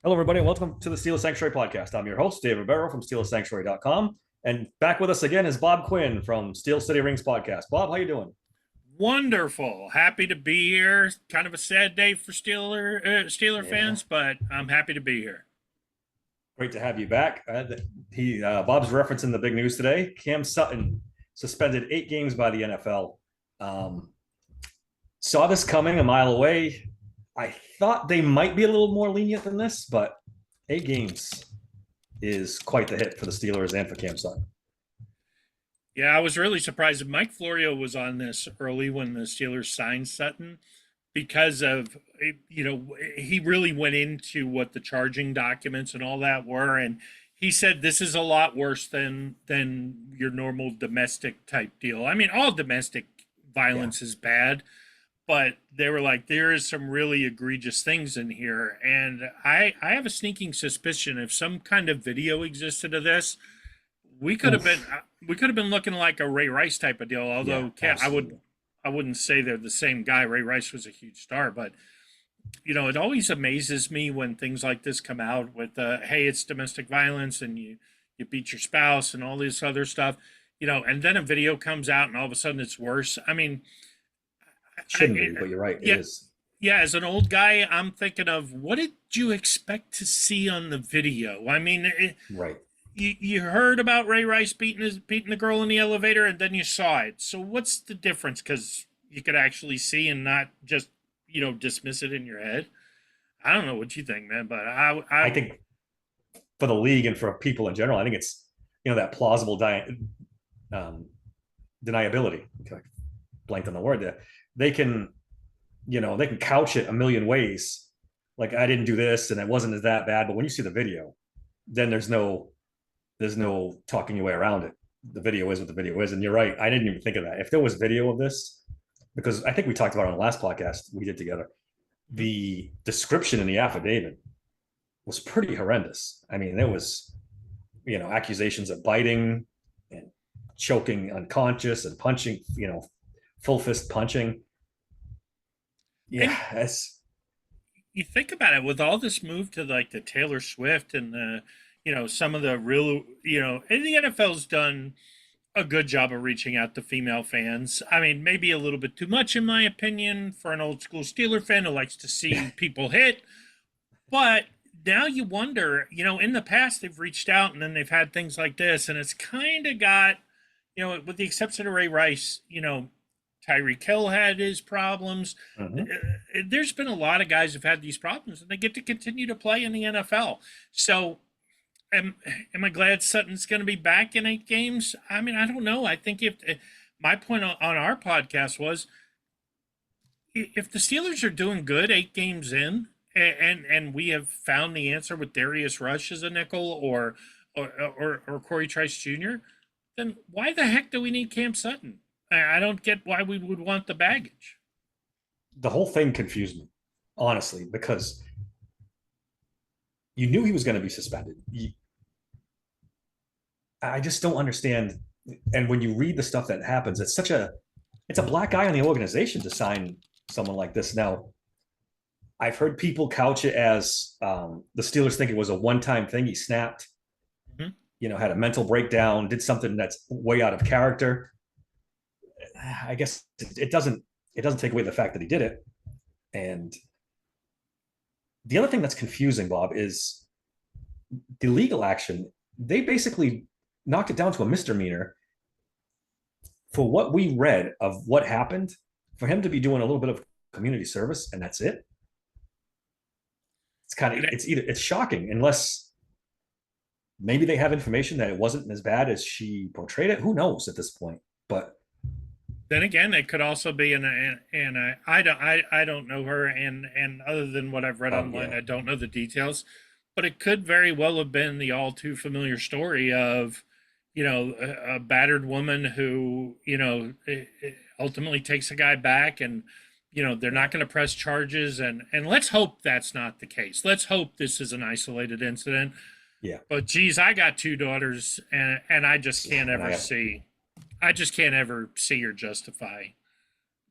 Hello, everybody, and welcome to the Steelers Sanctuary podcast. I'm your host, David Barrow from SteelersSanctuary.com. And back with us again is Bob Quinn from Steel City Rings podcast. Bob, how you doing? Wonderful. Happy to be here. Kind of a sad day for Steeler Yeah, fans, but I'm happy to be here. great to have you back. Bob's referencing the big news today. Cam Sutton suspended 8 games by the NFL. Um, Saw this coming a mile away. I thought they might be a little more lenient than this, but 8 games is quite the hit for the Steelers and for Cam Sutton. Yeah, I was really surprised that Mike Florio was on this early when the Steelers signed Sutton because of he really went into what the charging documents and all that were, and he said this is a lot worse than your normal domestic type deal. I mean, all domestic Yeah, violence is bad, but they were like there is some really egregious things in here, and I have a sneaking suspicion if some kind of video existed of this, we could have been oof. we could have been looking like a Ray Rice type of deal. Yeah, Although absolutely. I wouldn't say they're the same guy. Ray Rice was a huge star, but it always amazes me when things like this come out with hey, it's domestic violence and you beat your spouse and all this other stuff. And then a video comes out and all of a sudden it's worse. I mean, It shouldn't be, but you're right. It yeah, is. yeah, as an old guy, I'm thinking of what did you expect to see on the video? I mean, Right. you heard about Ray Rice beating the girl in the elevator, and then you saw it. So what's the difference? Because you could actually see and not just dismiss it in your head. I don't know what you think, man, but I think for the league and for people in general, I think it's that plausible um, deniability. Okay, blanked on the word there. They can they can couch it a million ways. Like I didn't do this and it wasn't that bad, but when you see the video, then there's no talking your way around it. The video is what the video is, and you're right. I didn't even think of that. If there was video of this, because I think we talked about it on the last podcast we did together, the description in the affidavit was pretty horrendous. I mean, there was, accusations of biting and choking unconscious and punching, full fist punching. Yeah, and it's you think about it with all this move to like the Taylor Swift and the some of the real and the NFL's done a good job of reaching out to female fans. I mean, maybe a little bit too much, in my opinion, for an old school Steeler fan who likes to see people hit. But now you wonder, in the past they've reached out and then they've had things like this, and it's kind of got, with the exception of Ray Rice, Tyreek Hill had his problems. mhm. There's been a lot of guys who've had these problems, and they get to continue to play in the NFL. So am I glad Sutton's going to be back in 8 games? I mean, I don't know. I think if my point on our podcast was if the Steelers are doing good 8 games in, and we have found the answer with Darius Rush as a nickel or Corey Trice Jr., then why the heck do we need Cam Sutton? I don't get why we would want the baggage. The whole thing confused me, honestly, because you knew he was going to be suspended. I just don't understand. And when you read the stuff that happens, it's a black eye on the organization to sign someone like this. Now, I've heard people couch it as the Steelers think it was a one-time thing. He snapped, Mhm. had a mental breakdown, did something that's way out of character. I guess it doesn't take away the fact that he did it. And the other thing that's confusing, Bob, is the legal action. They basically knocked it down to a misdemeanor for what we read of what happened. For him to be doing a little bit of community service, and that's it. It's shocking unless maybe they have information that it wasn't as bad as she portrayed it. Who knows at this point? But Then again, it could also be I don't know her, and other than what I've read oh online, yeah, I don't know the details, but it could very well have been the all too familiar story of a battered woman who ultimately takes a guy back, and they're yeah, not going to press charges, and let's hope that's not the case. Let's hope this is an isolated incident. yeah. But geez, I got 2 daughters, and I just can't And ever see. I just can't ever see or justify.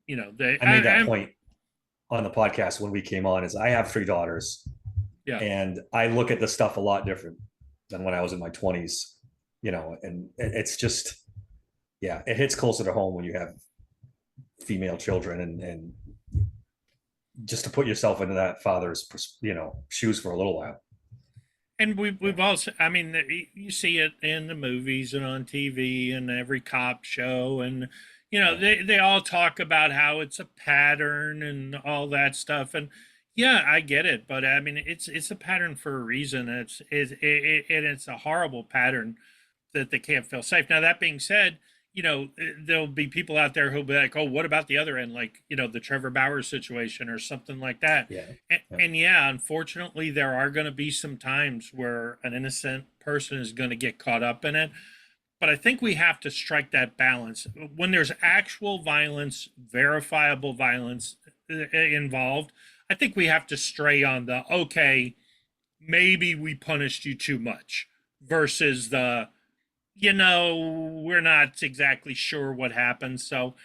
They. I made that point on the podcast when we came on. Is I have 3 daughters, Yeah. And I look at the stuff a lot different than when I was in my 20s, and it's just, yeah, it hits closer to home when you have female children, and just to put yourself into that father's, shoes for a little while. And Yeah. we've also, I mean, you see it in the movies and on TV and every cop show, and Yeah. they all talk about how it's a pattern and all that stuff. And yeah, I get it, but I mean, it's a pattern for a reason. And it's a horrible pattern that they can't feel safe. Now that being said, there'll be people out there who'll be like, "Oh, what about the other end? Like, the Trevor Bauer situation or something like that." Yeah. And, Yeah. and yeah, unfortunately, there are going to be some times where an innocent person is going to get caught up in it. But I think we have to strike that balance when there's actual violence, verifiable violence involved. I think we have to stray on the okay, maybe we punished you too much versus the we're not exactly sure what happened. So,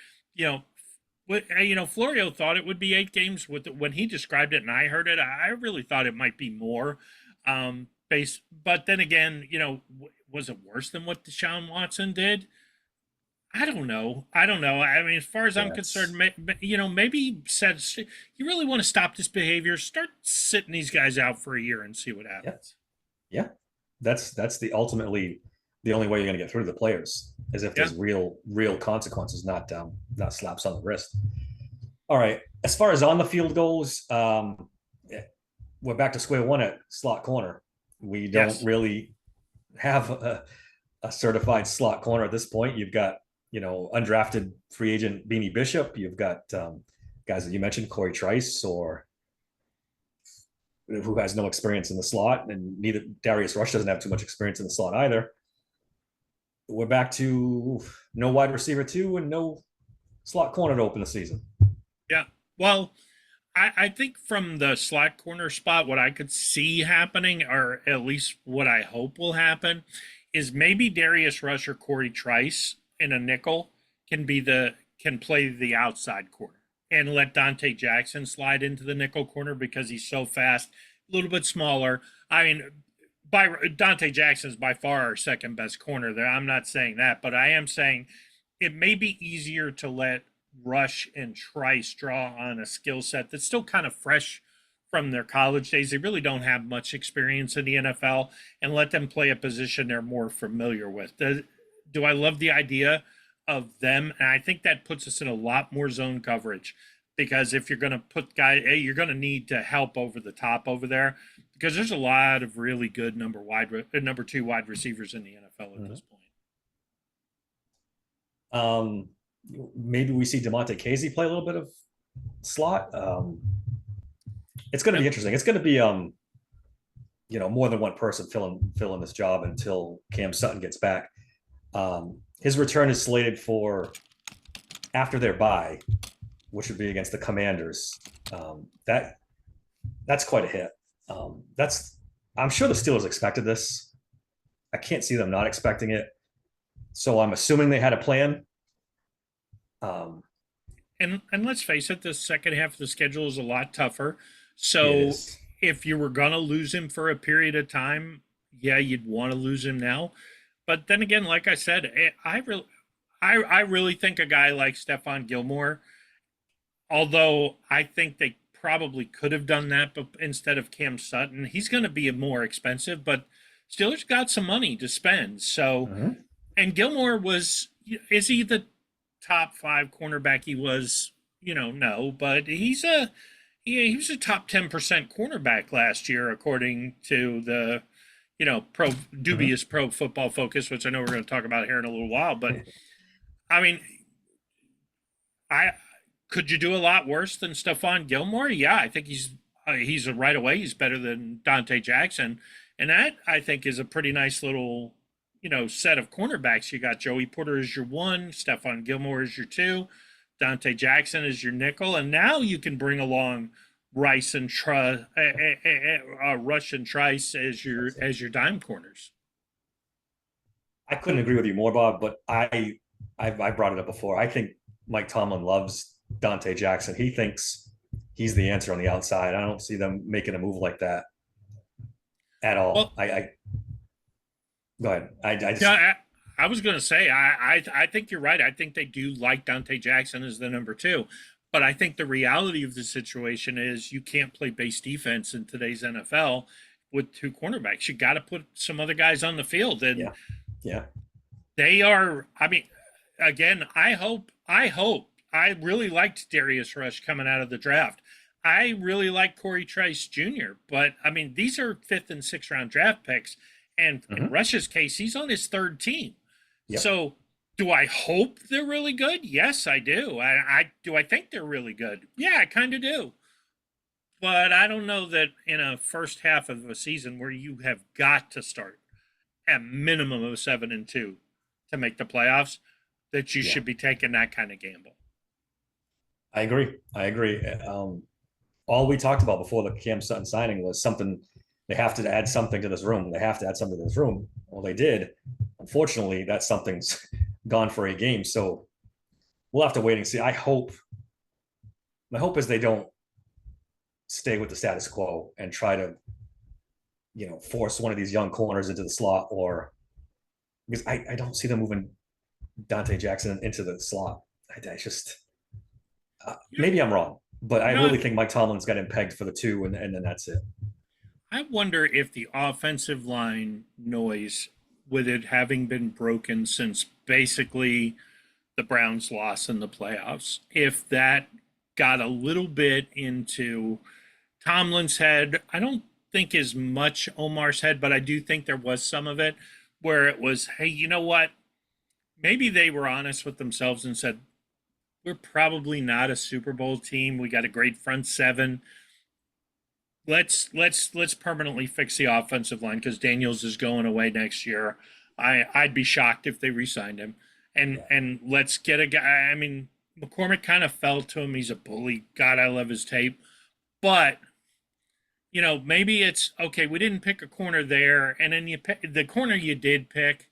Florio thought it would be 8 games when he described it, and I heard it. I really thought it might be more. But then again, was it worse than what Deshaun Watson did? I don't know. I don't know. I mean, as far as I'm Yes. concerned, maybe said you really want to stop this behavior, start sitting these guys out for a year and see what Yeah. happens. Yeah. That's the ultimately the only way you're going to get through the players, is if Yeah. there's real consequences, not slaps on the wrist. All right. As far as on the field goes, we're back to square one at slot corner. We don't Yes. really have a certified slot corner at this point. You've got, undrafted free agent Beanie Bishop. You've got guys that you mentioned, Corey Trice, or who has no experience in the slot, and neither Darius Rush doesn't have too much experience in the slot either. We're back to no wide receiver two and no slot corner to open the season. Yeah. Well, I think from the slot corner spot, what I could see happening, or at least what I hope will happen, is maybe Darius Rush or Corey Trice in a nickel can play the outside corner and let Dante Jackson slide into the nickel corner because he's so fast, a little bit smaller. I mean, by Dante Jackson is by far our second best corner there. I'm not saying that, but I am saying it may be easier to let Rush and Trice draw on a skill set that's still kind of fresh from their college days. They really don't have much experience in the NFL, and let them play a position they're more familiar with. Do I love the idea of them? And I think that puts us in a lot more zone coverage because if you're going to put guys, hey, you're going to need to help over the top over there because there's a lot of really good number two wide receivers in the NFL at this point. Maybe we see Demonte Casey play a little bit of slot. It's going to be interesting. It's going to be more than one person filling this job until Cam Sutton gets back. His return is slated for after their bye, which would be against the Commanders. That's quite a hit. I'm sure the Steelers expected this. I can't see them not expecting it. So I'm assuming they had a plan. And let's face it, the second half of the schedule is a lot tougher. So if you were gonna lose him for a period of time, yeah, you'd want to lose him now. But then again, like I said, I really think a guy like Stephon Gilmore, although I think they probably could have done that, but instead of Cam Sutton, he's going to be more expensive. But Steelers got some money to spend, so and Gilmore is he the top 5 cornerback? He was, no, but he was a top 10% cornerback last year, according to the, dubious Pro Football Focus, which I know we're going to talk about here in a little while. But I mean, could you do a lot worse than Stephon Gilmore? Yeah, I think he's right away. He's better than Dante Jackson, and that I think is a pretty nice little set of cornerbacks. You got Joey Porter as your 1, Stephon Gilmore as your 2, Dante Jackson as your nickel, and now you can bring along Rush and Trice as your dime corners. I couldn't agree with you more, Bob. But I brought it up before. I think Mike Tomlin loves Dante Jackson. He thinks he's the answer on the outside. I don't see them making a move like that at all. Well, I go ahead. I just yeah, I was going to say I think you're right. I think they do like Dante Jackson as the number two, but I think the reality of the situation is you can't play base defense in today's NFL with two cornerbacks. You got to put some other guys on the field, and yeah, yeah. they are. I mean, again, I really liked Darius Rush coming out of the draft. I really like Corey Trice Jr., but I mean, these are fifth and sixth round draft picks. And in Hmm. Rush's case, he's on his third team. Yep. So do I hope they're really good? Yes, I do. I do I think they're really good? Yeah, I kind of do. But I don't know that in a first half of a season where you have got to start at minimum of 7-2 to make the playoffs, that you Yeah. should be taking that kind of gamble. I agree. I agree. All we talked about before the Cam Sutton signing was something they have to add something to this room. They have to add something to this room. Well, they did. Unfortunately, that something's gone for a game. So we'll have to wait and see. My hope is they don't stay with the status quo and try to, force one of these young corners into the slot, or because I don't see them moving Dante Jackson into the slot. I just, You maybe I'm wrong, but I you know, really think Mike Tomlin's got him pegged for the two, and then that's it. I wonder if the offensive line noise, with it having been broken since basically the Browns loss in the playoffs, if that got a little bit into Tomlin's head. I don't think as much Omar's head, but I do think there was some of it where it was, hey, you know what? Maybe they were honest with themselves and said, we're probably not a Super Bowl team. We got a great front seven. Let's permanently fix the offensive line because Daniels is going away next year. I'd be shocked if they re-signed him. And Yeah. and let's get a guy. I mean, McCormick kind of fell to him. He's a bully. God, I love his tape. But maybe it's okay. We didn't pick a corner there, and then the corner you did pick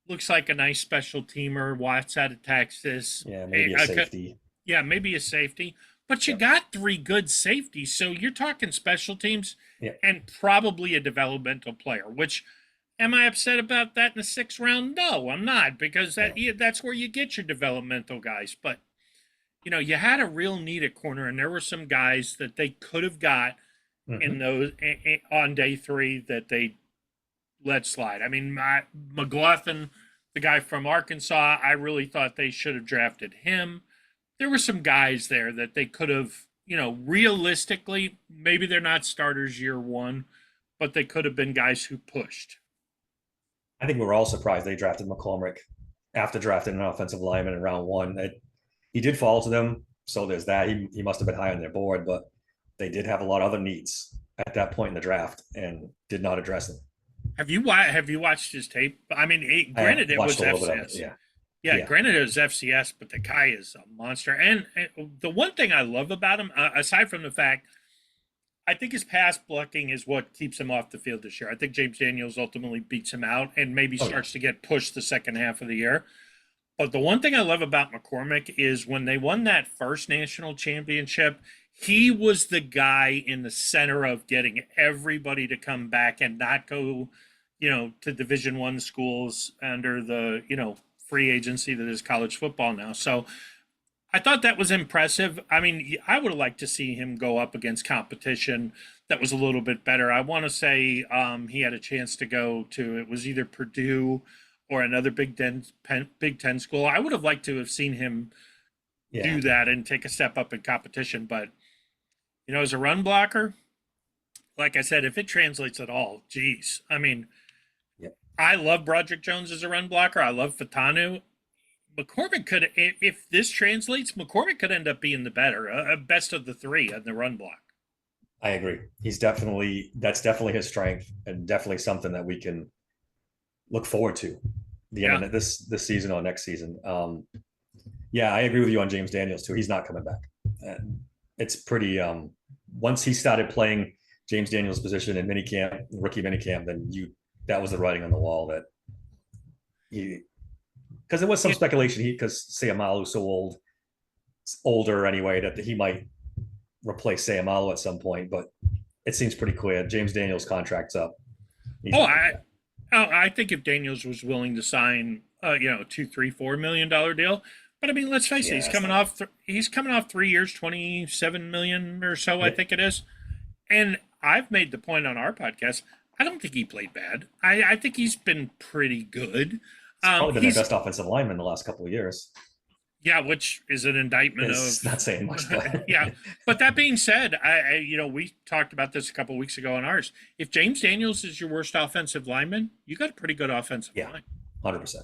looks like a nice special teamer. Watts out of Texas. Yeah, maybe a safety. Yeah, maybe a safety. But you Yeah. got three good safeties, so you're talking special teams Yeah. and probably a developmental player. Which, am I upset about that in the sixth round? No, I'm not, because No. that's where you get your developmental guys. But you had a real need at corner, and there were some guys that they could have got in Hmm. those on day three that they let slide. I mean, McLaughlin, the guy from Arkansas, I really thought they should have drafted him. There were some guys there that they could have, realistically, maybe they're not starters year one, but they could have been guys who pushed. I think we were all surprised they drafted McCormick after drafting an offensive lineman in round one. He did fall to them, so there's that. He must have been high on their board, but they did have a lot of other needs at that point in the draft and did not address them. Have you watched his tape? I mean, I granted, it watched was a little bit of it. FCS. Yeah, Yeah, yeah, granted it was FCS, but the guy is a monster. And the one thing I love about him, aside from the fact, I think his pass blocking is what keeps him off the field this year. I think James Daniels ultimately beats him out and maybe oh yeah, starts to get pushed the second half of the year. But the one thing I love about McCormick is when they won that first national championship, he was the guy in the center of getting everybody to come back and not go, to Division One schools under the, free agency that is college football now. So I thought that was impressive. I mean, I would have liked to see him go up against competition that was a little bit better. I want to say he had a chance to go to, it was either Purdue or another Big Ten school. I would have liked to have seen him yeah. do that and take a step up in competition. But as a run blocker, like I said, if it translates at all, geez. I mean, Yep. I love Broderick Jones as a run blocker. I love Fatanu. McCormick could, if this translates, McCormick could end up being the better, best of the three on the run block. I agree. That's definitely his strength, and definitely something that we can look forward to the end Yeah. of this season or next season. Yeah, I agree with you on James Daniels too. He's not coming back. And it's pretty. Once he started playing James Daniels' position in minicamp, rookie minicamp, then that was the writing on the wall that he, because there was some Yeah. speculation because Sayamalu's so older anyway, that he might replace Sayamalu at some point, but it seems pretty clear. James Daniels' contract's up. He's Oh, not gonna pay. I think if Daniels was willing to sign, two, three, $4 million deal, but I mean, let's face it, Yeah, it's not. he's coming off 3 years, 27 million or so, I Yeah, think it is. And I've made the point on our podcast. I don't think he played bad. I think he's been pretty good. it's probably been their He's best offensive lineman the last couple of years. Yeah, which is an indictment It's not of saying much, but yeah. But that being said, we talked about this a couple weeks ago on ours. If James Daniels is your worst offensive lineman, you got a pretty good offensive yeah, line. 100%,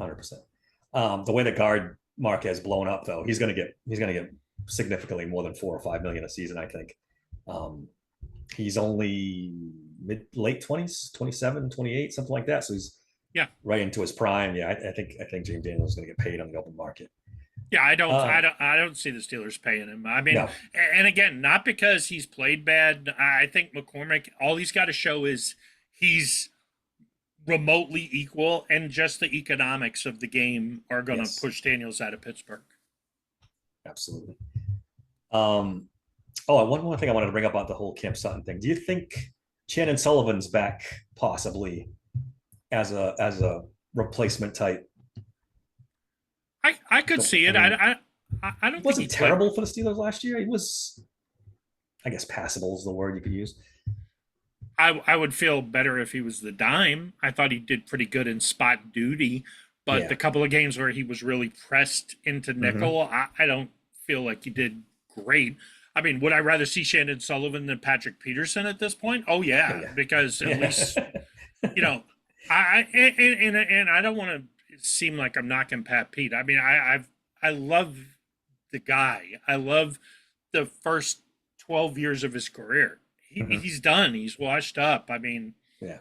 100%. The way the guard market has blown up, though, he's gonna get significantly more than 4 or 5 million a season. I think. Um, he's only late 20s, 27, 28, something like that. So he's Yeah, right into his prime. Yeah, I think James Daniels is going to get paid on the open market. yeah. Uh, I don't see the Steelers paying him. I mean, no, and again, not because he's played bad. I think McCormick. All he's got to show is he's remotely equal, and just the economics of the game are going to yes, push Daniels out of Pittsburgh. absolutely. Um, oh, one more thing I wanted to bring up about the whole Cam Sutton thing. Do you think Shannon Sullivan's back possibly as a replacement type? I could see I it. mean, I he don't think he wasn't played. terrible for the Steelers last year. He was, I guess, passable is the word you could use. I would feel better if he was the dime. I thought he did pretty good in spot duty, but the Yeah. couple of games where he was really pressed into Hmm. nickel, I don't feel like he did great. I mean, would I rather see Shannon Sullivan than Patrick Peterson at this point? Oh Oh yeah, yeah. because at least you know, and I don't want to seem like I'm knocking Pat Pete. I mean, I love the guy. I love the first 12 years of his career. Hmm. He's done. He's washed up. I mean, Yeah.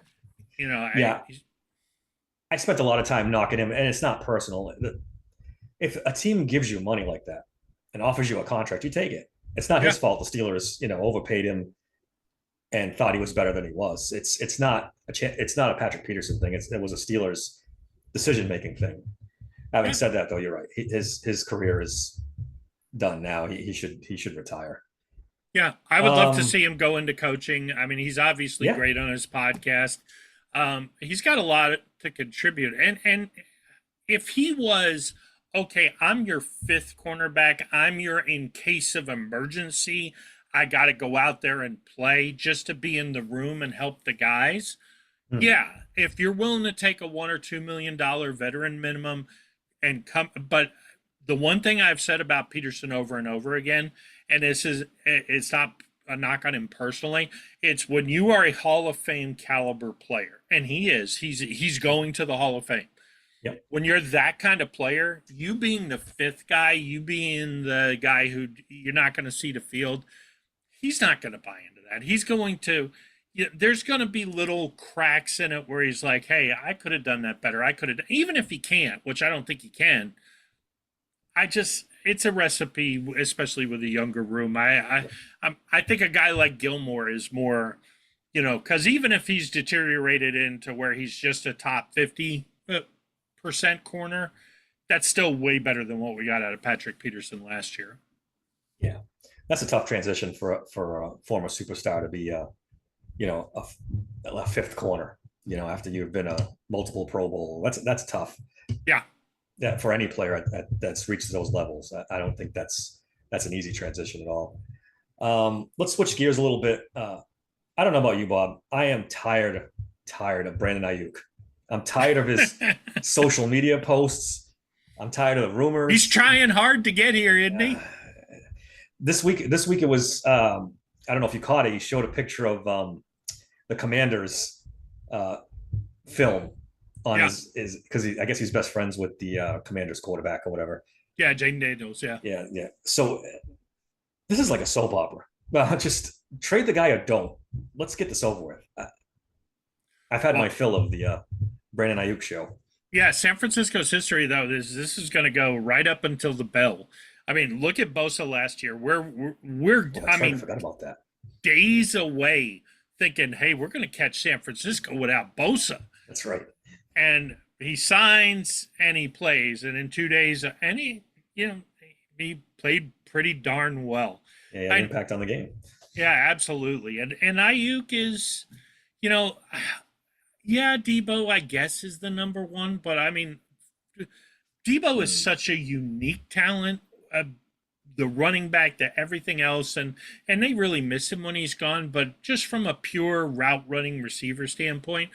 I Yeah. I spent a lot of time knocking him, and it's not personal. If a team gives you money like that and offers you a contract, you take it. It's not yeah, his fault the Steelers, overpaid him and thought he was better than he was. It's not a Patrick Peterson thing. It was a Steelers decision making thing. Having yeah, said that, though, you're right. His career is done now. He should retire. yeah. I would love to Um, see him go into coaching. I mean, he's obviously yeah. great on his podcast. He's got a lot to contribute, and if he was okay, I'm your fifth cornerback. I'm your in case of emergency. I got to go out there and play just to be in the room and help the guys. Hmm. Yeah, if you're willing to take a $1 or $2 million veteran minimum and come, but the one thing I've said about Peterson over and over again, and it's not a knock on him personally. It's when you are a Hall of Fame caliber player, and he is. He's going to the Hall of Fame. Yep. When you're that kind of player, you being the fifth guy, you being the guy who you're not going to see the field, he's not going to buy into that. He's going to, there's going to be little cracks in it where he's like, hey, I could have done that better. I could have, even if he can't, which I don't think he can. It's a recipe, especially with a younger room. I think a guy like Gilmore is more, because even if he's deteriorated into where he's just a top 50% corner, that's still way better than what we got out of Patrick Peterson last year. Yeah. That's a tough transition for a former superstar to be a fifth corner. After you've been a multiple Pro Bowl, that's tough. Yeah. That for any player that's reached those levels. I don't think that's an easy transition at all. Let's switch gears a little bit. I don't know about you, Bob. I am tired of Brandon Ayuk. I'm tired of his social media posts. I'm tired of the He's rumors. trying hard to get here, isn't Uh, he? this week it was. I don't know if you caught it. He showed a picture of the Commanders uh, film on Yeah. his because I guess he's best friends with the Commanders quarterback or whatever. Yeah, Jane Daniels. Yeah. Yeah, yeah. So this is like a soap opera. Just trade the guy or don't. Let's get this over with. I've had my Well, fill of the Brandon Ayuk show. yeah, San Francisco's history though this is going to go right up until the bell. I mean, look at Bosa last year. Oh, I that's right. I mean, forgot about that. days away thinking, "Hey, we're going to catch San Francisco without Bosa." That's right. And he signs and he plays and in 2 days and he played pretty darn well. Yeah, he had an I impact on the game. Yeah, absolutely. And Ayuk is, you know, Yeah, Debo, I guess, is the number one, but I mean, Debo is Hmm. such a unique talent. The running back to everything else, and they really miss him when he's gone. But just from a pure route running receiver standpoint,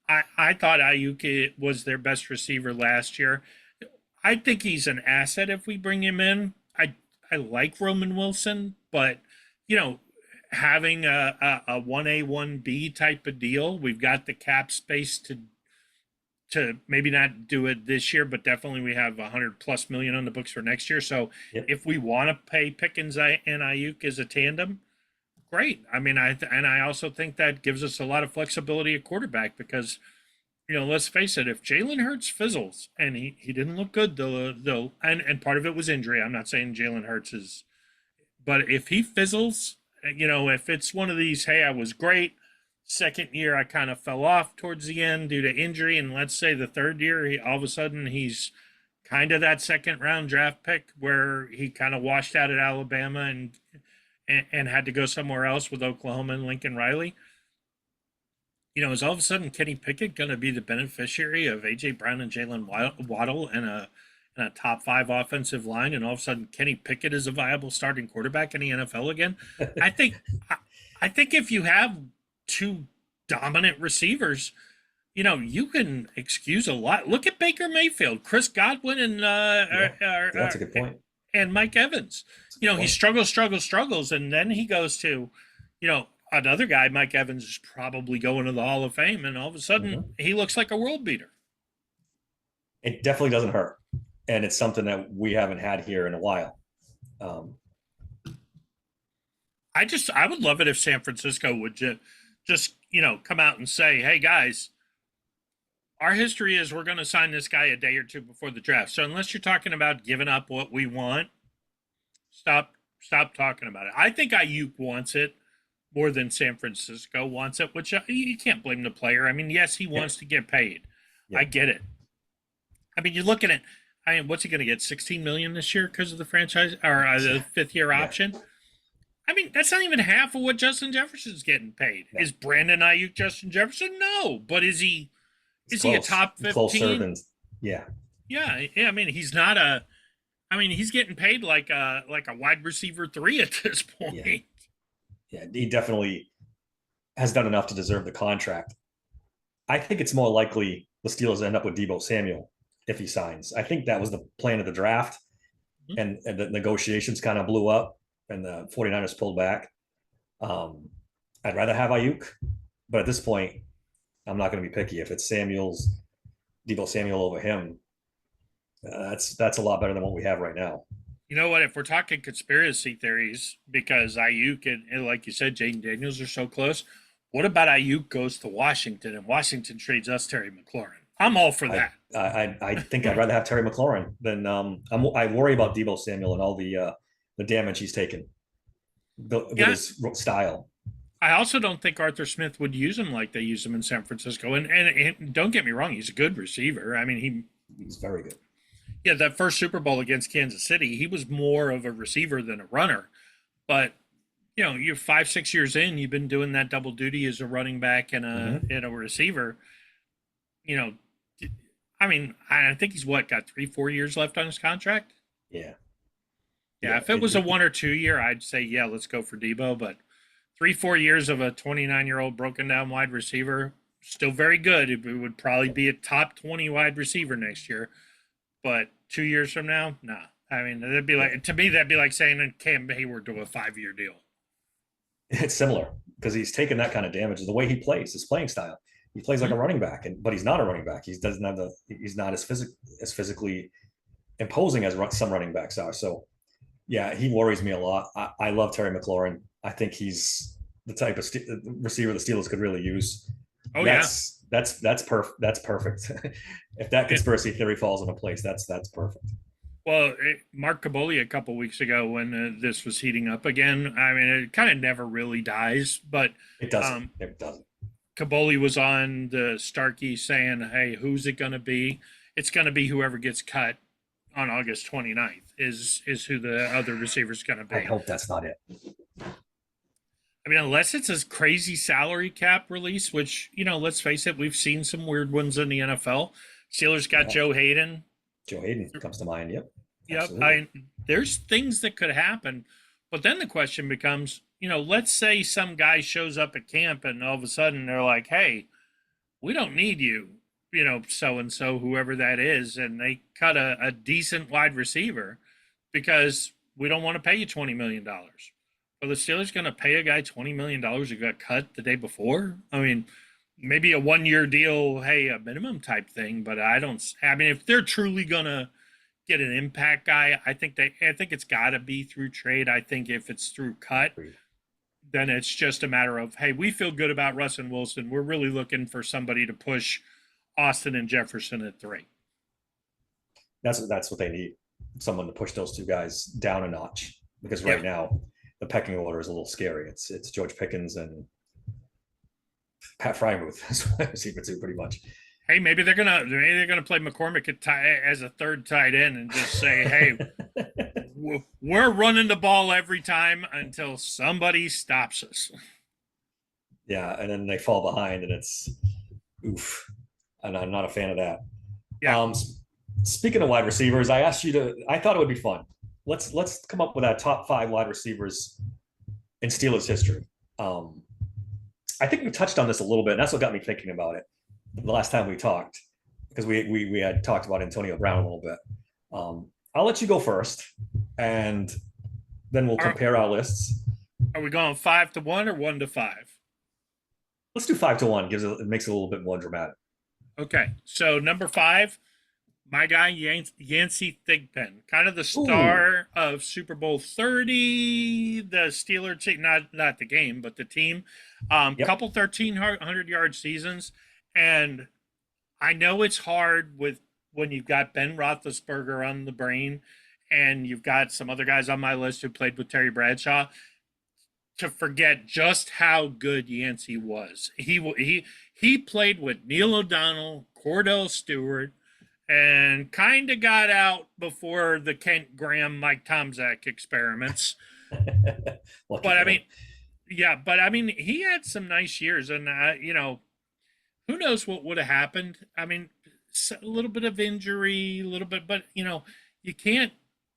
I thought Ayuk was their best receiver last year. I think he's an asset if we bring him in. I like Roman Wilson, but you know, having a 1A 1B type of deal, we've got the cap space to maybe not do it this year, but definitely we have 100+ million on the books for next year. So Yep. if we want to pay Pickens and Ayuk as a tandem, great. I mean, I also think that gives us a lot of flexibility at quarterback because let's face it, if Jalen Hurts fizzles and he didn't look good though, and part of it was injury. I'm not saying Jalen Hurts is, but if he fizzles, if it's one of these, hey, I was great. Second year, I kind of fell off towards the end due to injury, and let's say the third year, all of a sudden he's kind of that second round draft pick where he kind of washed out at Alabama and had to go somewhere else with Oklahoma and Lincoln Riley. Is all of a sudden Kenny Pickett going to be the beneficiary of AJ Brown and Jalen Waddle and a top five offensive line, and all of a sudden Kenny Pickett is a viable starting quarterback in the NFL again? I think I, I think if you have two dominant receivers, you can excuse a lot. Look at Baker Mayfield, Chris Godwin, and Yeah. That's a good point. and Mike Evans. That's a good He point. struggles, and then he goes to, another guy. Mike Evans is probably going to the Hall of Fame, and all of a sudden Hmm. he looks like a world beater. It definitely doesn't hurt, and it's something that we haven't had here in a while. Um, I would love it if San Francisco would just come out and say, hey guys, our history is we're going to sign this guy a day or two before the draft. So unless you're talking about giving up what we want, stop talking about it. I think Ayuk wants it more than San Francisco wants it, which you can't blame the player. I mean, yes, he yeah, wants to get paid. yeah, I get it. I mean, you're looking at, I mean, what's he going to get? 16 million this year because of the franchise or the fifth year yeah. option. I mean, that's not even half of what Justin Jefferson's getting paid. No, Is Brandon Ayuk Justin Jefferson? No, but is he? it's Is he a close. top Closer 15? than yeah, Yeah. I mean, he's not a. I mean, he's getting paid like a wide receiver three at this yeah, point. yeah. He definitely has done enough to deserve the contract. I think it's more likely the Steelers end up with Debo Samuel if he signs. I think that was the plan of the draft, and the negotiations kind of blew up, and the 49ers pulled back. Um, I'd rather have Ayuk, but at this point, I'm not going to be picky. If it's Debo Samuel over him, that's a lot better than what we have right now. You know what? If we're talking conspiracy theories, because Ayuk and like you said, Jaden Daniels are so close, what about Ayuk goes to Washington and Washington trades us Terry McLaurin? I'm all for I that. I think I'd rather have Terry McLaurin than I worry about Debo Samuel and all the damage he's taken with Yeah, his style. I also don't think Arthur Smith would use him like they use him in San Francisco. And don't get me wrong, he's a good receiver. I mean, He's very good. yeah, that first Super Bowl against Kansas City, he was more of a receiver than a runner. But you're 5, 6 years in, you've been doing that double duty as a running back and Mm-hmm. a receiver. You know, I mean, I think he's got 3, 4 years left on his contract. Yeah, Yeah, yeah. if it was a 1 or 2 year, I'd say yeah, let's go for Debo. But 3, 4 years of a 29-year-old broken down wide receiver, still very good. It would probably be a top 20 wide receiver next year. But 2 years from now, nah. I mean, that'd be Yeah. like to me, that'd be like saying Cam Hayward to a 5 year deal. It's similar because he's taken that kind of damage. The way he plays, his playing style, he plays like Mm-hmm. a running back, but he's not a running back. He doesn't have he's not as physically imposing as some running backs are. So yeah, he worries me a lot. I love Terry McLaurin. I think he's the type of receiver the Steelers could really use. Oh yeah. That's perfect. If that It, conspiracy theory falls into place, that's perfect. well, Mark Caboli a couple weeks ago when this was heating up again. I mean, it kind of never really dies, but It doesn't. um, It doesn't. Caboli was on the Starkey saying, "Hey, who's it going to be? It's going to be whoever gets cut on August 29th is who the other receiver's going to I be." hope that's not it. I mean, unless it's a crazy salary cap release, which, let's face it, we've seen some weird ones in the NFL. Steelers got Yeah, Joe Hayden. Joe Hayden comes to mind. Yep, Yep. absolutely. There's things that could happen, but then the question becomes, let's say some guy shows up at camp and all of a sudden they're like, "Hey, we don't need you," so and so, whoever that is, and they cut a decent wide receiver because we don't want to pay you $20 million. Are the Steelers going to pay a guy $20 million who got cut the day before? I mean, maybe a 1 year deal, hey, a minimum type thing, but I don't. I mean, if they're truly going to get an impact guy, I think it's got to be through trade. I think if it's through cut, then it's just a matter of, hey, we feel good about Russ and Wilson. We're really looking for somebody to push Austin and Jefferson at 3. That's what they need. Someone to push those two guys down a notch because right Yeah. now the pecking order is a little scary. It's George Pickens and Pat Frymuth receiver two pretty much. Hey, maybe they're gonna play McCormick as a third tight end and just say, hey, we're running the ball every time until somebody stops us. Yeah, and then they fall behind, and it's oof. And I'm not a fan of that. Yeah. Speaking of wide receivers, I asked you to. I thought it would be fun. Let's come up with our top 5 wide receivers in Steelers history. I think we touched on this a little bit, and that's what got me thinking about it the last time we talked, because we had talked about Antonio Brown a little bit. I'll let you go first, and then we'll compare our lists. Are we going 5-1 or 1-5? Let's do 5-1. It makes it a little bit more dramatic. Okay, so number 5, my guy Yancey Thigpen, kind of the Ooh, star of Super Bowl 30. The Steeler team, not the game, but the team, yep. couple 1,300-yard seasons, and I know it's hard when you've got Ben Roethlisberger on the brain, and you've got some other guys on my list who played with Terry Bradshaw, to forget just how good Yancey was. He played with Neil O'Donnell, Cordell Stewart, and kind of got out before the Kent Graham, Mike Tomczak experiments. But I mean, yeah, but I mean, he had some nice years, and who knows what would have happened. I mean, a little bit of injury, a little bit, but you can't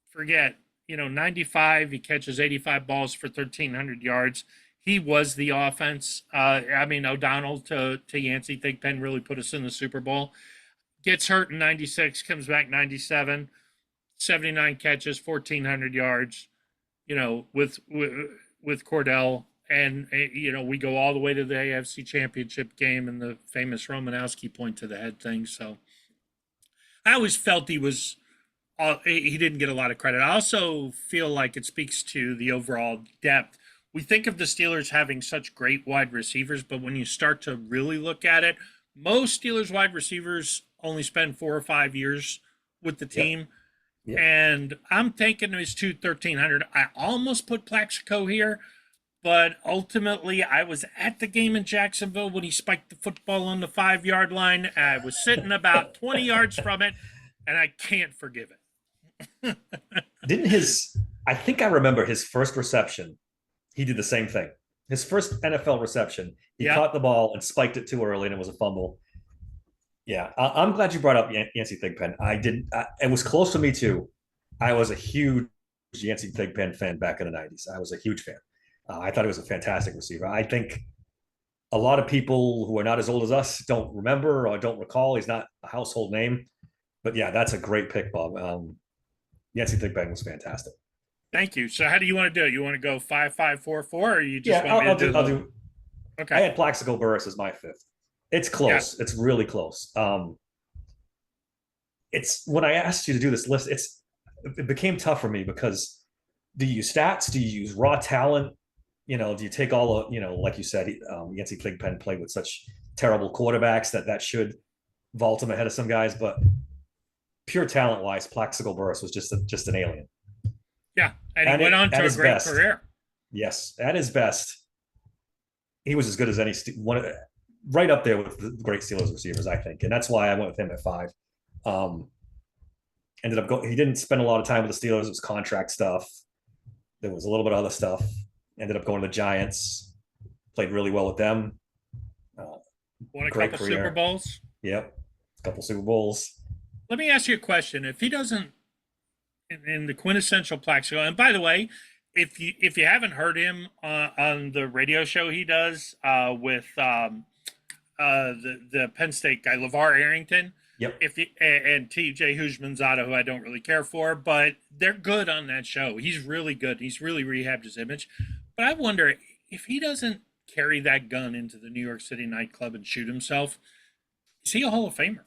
forget. 95, he catches 85 balls for 1,300 yards. He was the offense. I mean, O'Donnell to Yancey Thigpen really put us in the Super Bowl. Gets hurt in 96, comes back 97, 79 catches, 1,400 yards, with Cordell. And, we go all the way to the AFC Championship game and the famous Romanowski point to the head thing. So I always felt he didn't get a lot of credit. I also feel like it speaks to the overall depth. We think of the Steelers having such great wide receivers, but when you start to really look at it, most Steelers wide receivers only spend 4 or 5 years with the team. Yep. Yep. And I'm thinking his 1,300. I almost put Plaxico here, but ultimately I was at the game in Jacksonville when he spiked the football on the 5-yard line. I was sitting about 20 yards from it, and I can't forgive it. I think I remember his first reception. He did the same thing. His first NFL reception, he caught the ball and spiked it too early, and it was a fumble. Yeah, I'm glad you brought up Yancey Thigpen. It was close to me too. I was a huge Yancey Thigpen fan back in the 90s. I was a huge fan. I thought he was a fantastic receiver. I think a lot of people who are not as old as us don't remember or don't recall. He's not a household name. But yeah, that's a great pick, Bob. Yancey Thigpen was fantastic. Thank you. So how do you want to do it? You want to go 5-5-4-4, or you just want me to I'll do. Okay. I had Plaxico Burress as my 5th. It's close. Yeah. It's really close. It's when I asked you to do this list, it became tough for me because do you use stats? Do you use raw talent? Do you take all the, like you said, Yancey Thigpen played with such terrible quarterbacks that should vault him ahead of some guys, but pure talent wise, Plaxico Burress was just an alien. Yeah, and he went on to a great career. Yes, at his best, he was as good as any one, right up there with the great Steelers receivers, I think, and that's why I went with him at 5. Ended up he didn't spend a lot of time with the Steelers. It was contract stuff. There was a little bit of other stuff. Ended up going to the Giants. Played really well with them. Won a Great couple career. Super Bowls. Yep, a couple Super Bowls. Let me ask you a question. If he doesn't, in the quintessential Plaxico, and by the way, if you haven't heard him on the radio show he does with the Penn State guy LeVar Arrington, Yep. if you, and TJ Houshmandzadeh, who I don't really care for, but they're good on that show. He's really good. He's really rehabbed his image. But I wonder if he doesn't carry that gun into the New York City nightclub and shoot himself, is he a Hall of Famer?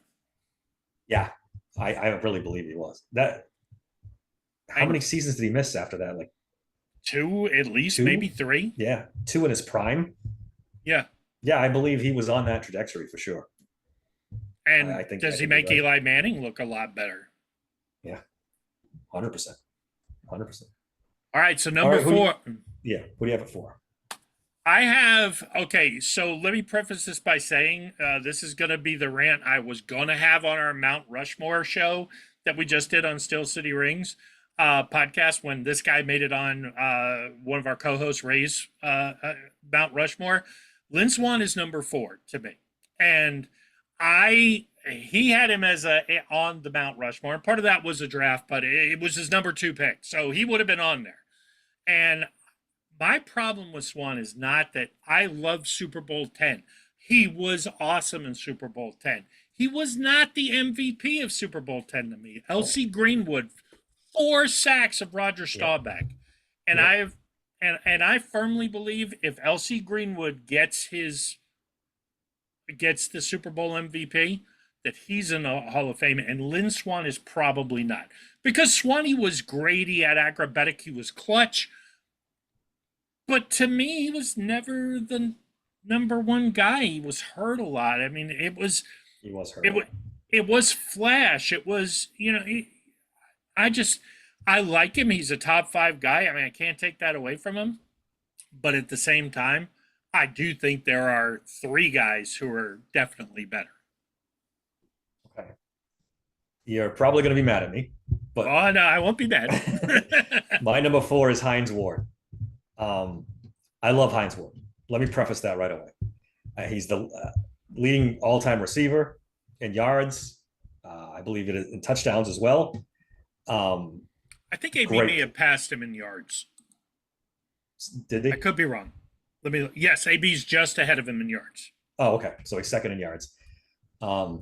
Yeah, I really believe he was. That how many seasons did he miss after that? Like two, at least, two? maybe three. Yeah, two in his prime. Yeah. Yeah, I believe he was on that trajectory for sure. And I think does he make right. Eli Manning look a lot better? Yeah, 100%. 100%. All right, so number four. Yeah, what do you have it for? I have, okay, so let me preface this by saying this is going to be the rant I was going to have on our Mount Rushmore show that we just did on Still City Rings podcast when this guy made it on one of our co-hosts, Ray's Mount Rushmore. Lynn Swann is number 4 to me. And he had him as on the Mount Rushmore. And part of that was a draft, but it was his number 2 pick. So he would have been on there. And my problem with Swann is not that I love Super Bowl 10. He was awesome in Super Bowl 10. He was not the MVP of Super Bowl 10 to me. L.C. Greenwood, 4 sacks of Roger Staubach. And I firmly believe if L.C. Greenwood gets the Super Bowl MVP, that he's in the Hall of Fame, and Lynn Swann is probably not. Because Swanee was great, he had acrobatic, he was clutch. But to me, he was never the number 1 guy. He was hurt a lot. I mean, he was hurt. It was flash. It was, I like him. He's a top 5 guy. I mean, I can't take that away from him. But at the same time, I do think there are 3 guys who are definitely better. Okay. You're probably going to be mad at me. But oh, no, I won't be mad. My number 4 is Hines Ward. I love Hines Ward. Let me preface that right away. He's the leading all-time receiver in yards. I believe it is in touchdowns as well. I think AB may have passed him in yards. Did they? I could be wrong. Yes, AB's just ahead of him in yards. Oh, okay. So he's second in yards. Has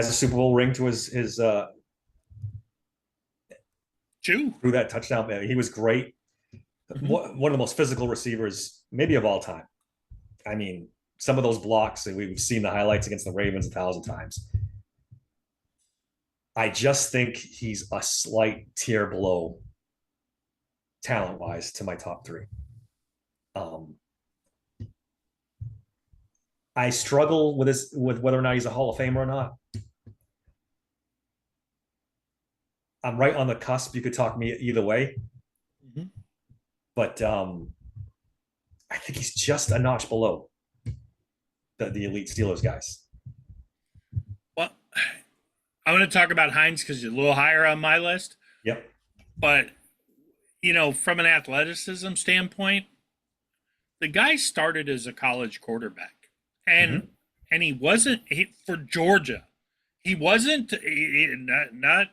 a Super Bowl ring to his through that touchdown. He was great. Mm-hmm. One of the most physical receivers, maybe of all time. I mean, some of those blocks, we've seen the highlights against the Ravens 1,000 times. I just think he's a slight tier below talent-wise to my top 3. I struggle with whether or not he's a Hall of Famer or not. I'm right on the cusp. You could talk me either way. Mm-hmm. But I think he's just a notch below the elite Steelers guys. Well, I'm going to talk about Hines because he's a little higher on my list. Yep. But, from an athleticism standpoint, the guy started as a college quarterback. And he wasn't for Georgia. He wasn't not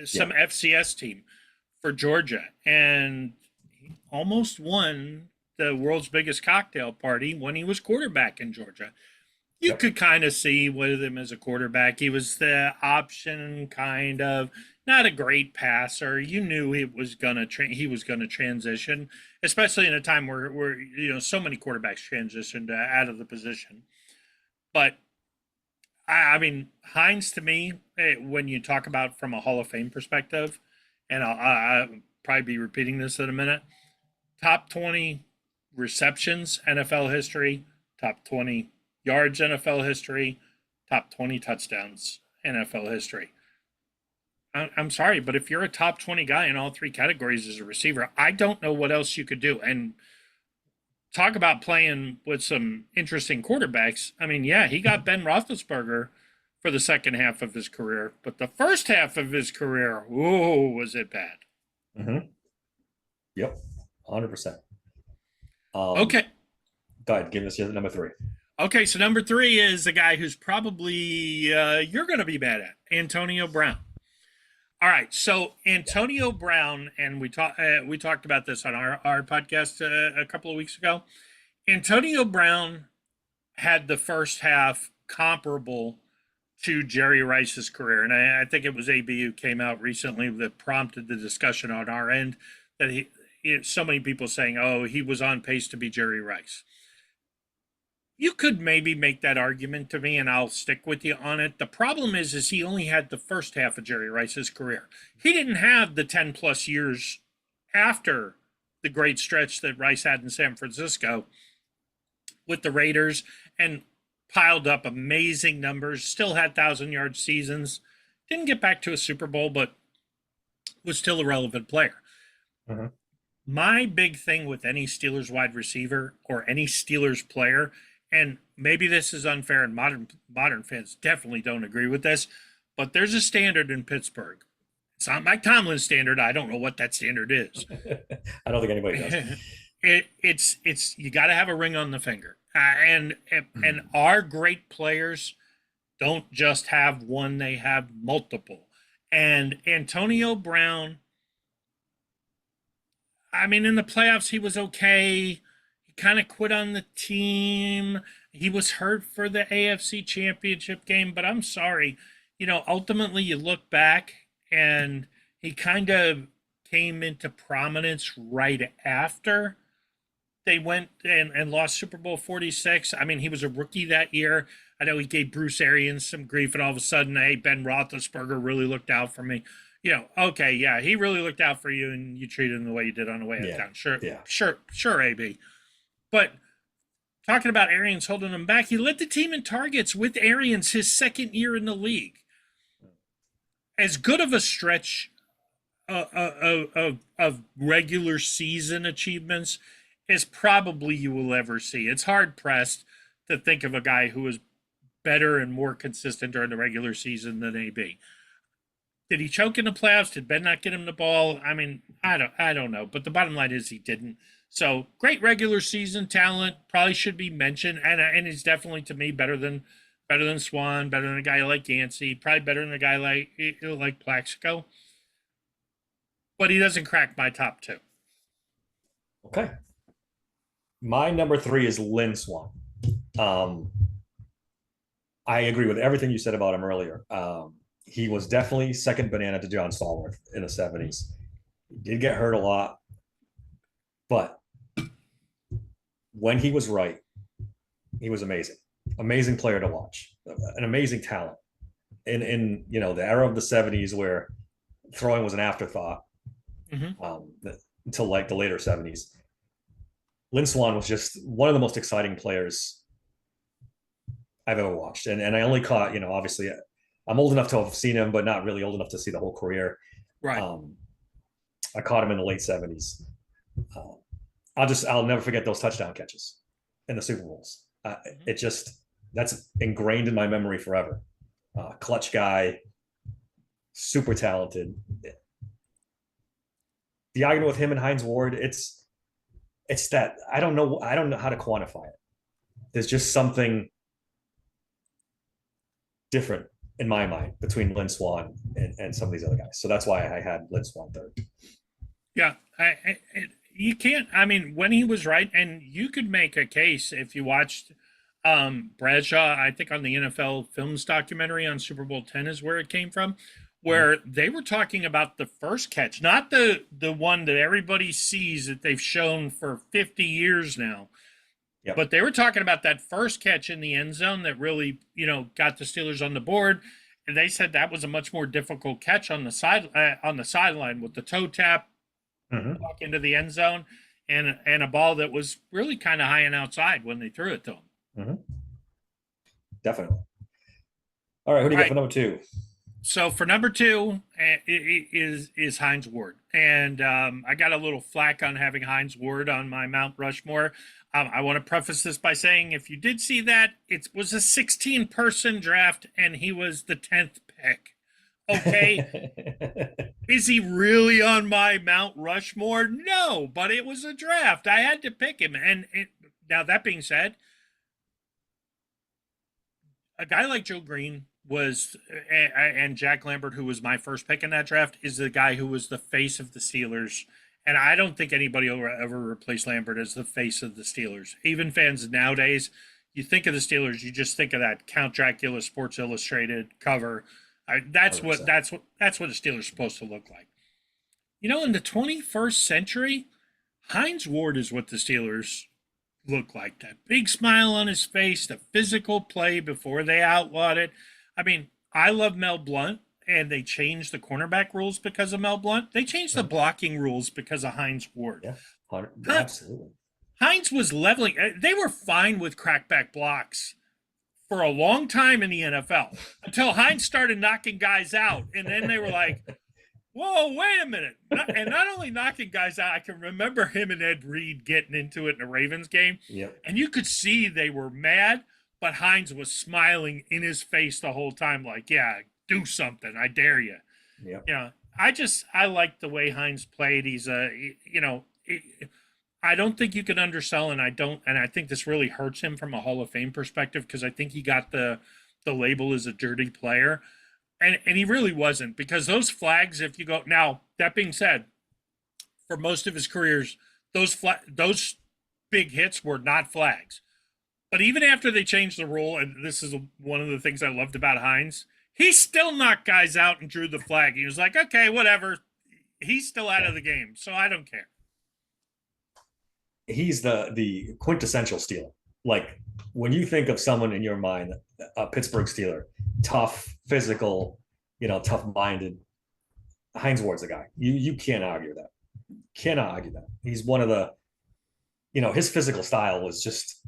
some FCS team for Georgia. And he almost won the world's biggest cocktail party when he was quarterback in Georgia. You could kind of see with him as a quarterback. He was the option, kind of. Not a great passer. You knew he was gonna transition, especially in a time where so many quarterbacks transitioned out of the position. But I mean, Hines to me, when you talk about from a Hall of Fame perspective, and I'll probably be repeating this in a minute, top 20 receptions NFL history, top 20 yards NFL history, top 20 touchdowns NFL history. I'm sorry, but if you're a top 20 guy in all 3 categories as a receiver, I don't know what else you could do. And talk about playing with some interesting quarterbacks. I mean, yeah, he got Ben Roethlisberger for the second half of his career, but the first half of his career, was it bad? Mm-hmm. Yep, 100%. Um, Okay. Go ahead, give us your number three. Okay. So number three is a guy who's probably you're going to be mad at, Antonio Brown. All right. So Antonio Brown, and we talked about this on our podcast a couple of weeks ago. Antonio Brown had the first half comparable to Jerry Rice's career. And I think it was AB who came out recently that prompted the discussion on our end that so many people saying, oh, he was on pace to be Jerry Rice. You could maybe make that argument to me, and I'll stick with you on it. The problem is he only had the first half of Jerry Rice's career. He didn't have the 10 plus years after the great stretch that Rice had in San Francisco with the Raiders and piled up amazing numbers, still had 1,000-yard seasons, didn't get back to a Super Bowl, but was still a relevant player. Mm-hmm. My big thing with any Steelers wide receiver or any Steelers player, and maybe this is unfair and modern fans definitely don't agree with this, but there's a standard in Pittsburgh. It's not Mike Tomlin's standard. I don't know what that standard is. I don't think anybody does. It's you got to have a ring on the finger, and our great players don't just have one; they have multiple. And Antonio Brown, I mean, in the playoffs he was okay. He kind of quit on the team. He was hurt for the AFC Championship game, but I'm sorry, ultimately you look back and he kind of came into prominence right after they went and lost Super Bowl 46. I mean, he was a rookie that year. I know he gave Bruce Arians some grief, and all of a sudden, hey, Ben Roethlisberger really looked out for me. Okay, yeah, he really looked out for you, and you treated him the way you did on the way out of town. Sure, yeah. sure, AB. But talking about Arians holding him back, he led the team in targets with Arians his second year in the league. As good of a stretch of regular season achievements as probably you will ever see. It's hard pressed to think of a guy who was better and more consistent during the regular season than AB. Did he choke in the playoffs? Did Ben not get him the ball? I mean, I don't know. But the bottom line is he didn't. So great regular season talent, probably should be mentioned, and he's definitely to me better than Swan, better than a guy like Yancey, probably better than a guy like Plaxico. But he doesn't crack my top two. Okay. My number three is Lynn Swan. I agree with everything you said about him earlier. He was definitely second banana to John Stallworth in the 70s. He did get hurt a lot, but when he was right, he was amazing. Amazing player to watch, an amazing talent. In the era of the 70s where throwing was an afterthought, until like the later 70s. Lynn Swan was just one of the most exciting players I've ever watched. And I only caught, obviously I'm old enough to have seen him, but not really old enough to see the whole career. Right. I caught him in the late 70s. I'll never forget those touchdown catches in the Super Bowls. That's ingrained in my memory forever. Clutch guy, super talented. The argument with him and Hines Ward, it's that I don't know how to quantify it. There's just something different in my mind between Lynn Swan and some of these other guys. So that's why I had Lynn Swan third. Yeah, you can't. I mean, when he was right, and you could make a case if you watched Bradshaw, I think on the NFL Films documentary on Super Bowl 10 is where it came from, where they were talking about the first catch, not the one that everybody sees that they've shown for 50 years now. Yep. But they were talking about that first catch in the end zone that really, got the Steelers on the board. And they said that was a much more difficult catch on the sideline with the toe tap, walk into the end zone, and a ball that was really kind of high and outside when they threw it to him. Definitely. All right, who do you got for number two? So for number two is Hines Ward, and I got a little flack on having Hines Ward on my Mount Rushmore. I want to preface this by saying if you did see that, it was a 16-person draft, and he was the 10th pick Okay. Is he really on my Mount Rushmore? No, but it was a draft. I had to pick him. Now, that being said, a guy like Joe Green was, and Jack Lambert, who was my first pick in that draft, is the guy who was the face of the Steelers. And I don't think anybody will ever replace Lambert as the face of the Steelers. Even fans nowadays, you think of the Steelers, you just think of that Count Dracula Sports Illustrated cover. That's what 100%. that's what a Steelers is supposed to look like. In the 21st century, Hines Ward is what the Steelers look like. That big smile on his face, the physical play before they outlawed it. I mean, I love Mel Blount, and they changed the cornerback rules because of Mel Blount. They changed the Mhm. blocking rules because of Hines Ward. Yeah, 100, absolutely. Hines was leveling. They were fine with crackback blocks for a long time in the NFL until Hines started knocking guys out. And then they were like, whoa, wait a minute. And not only knocking guys out, I can remember him and Ed Reed getting into it in a Ravens game. Yep. And you could see they were mad, but Hines was smiling in his face the whole time, like, yeah, do something. I dare you. Yep. I like the way Hines played. He's I don't think you can undersell, and I think this really hurts him from a Hall of Fame perspective because I think he got the label as a dirty player, and he really wasn't, because those flags. If you go now, that being said, for most of his careers, those big hits were not flags. But even after they changed the rule, and this is one of the things I loved about Hines, he still knocked guys out and drew the flag. He was like, okay, whatever. He's still out of the game, so I don't care. He's the quintessential Steeler. Like when you think of someone in your mind, a Pittsburgh Steeler, tough, physical, tough-minded, Hines Ward's the guy. You can't argue that. Cannot argue that. He's one of the, his physical style was just,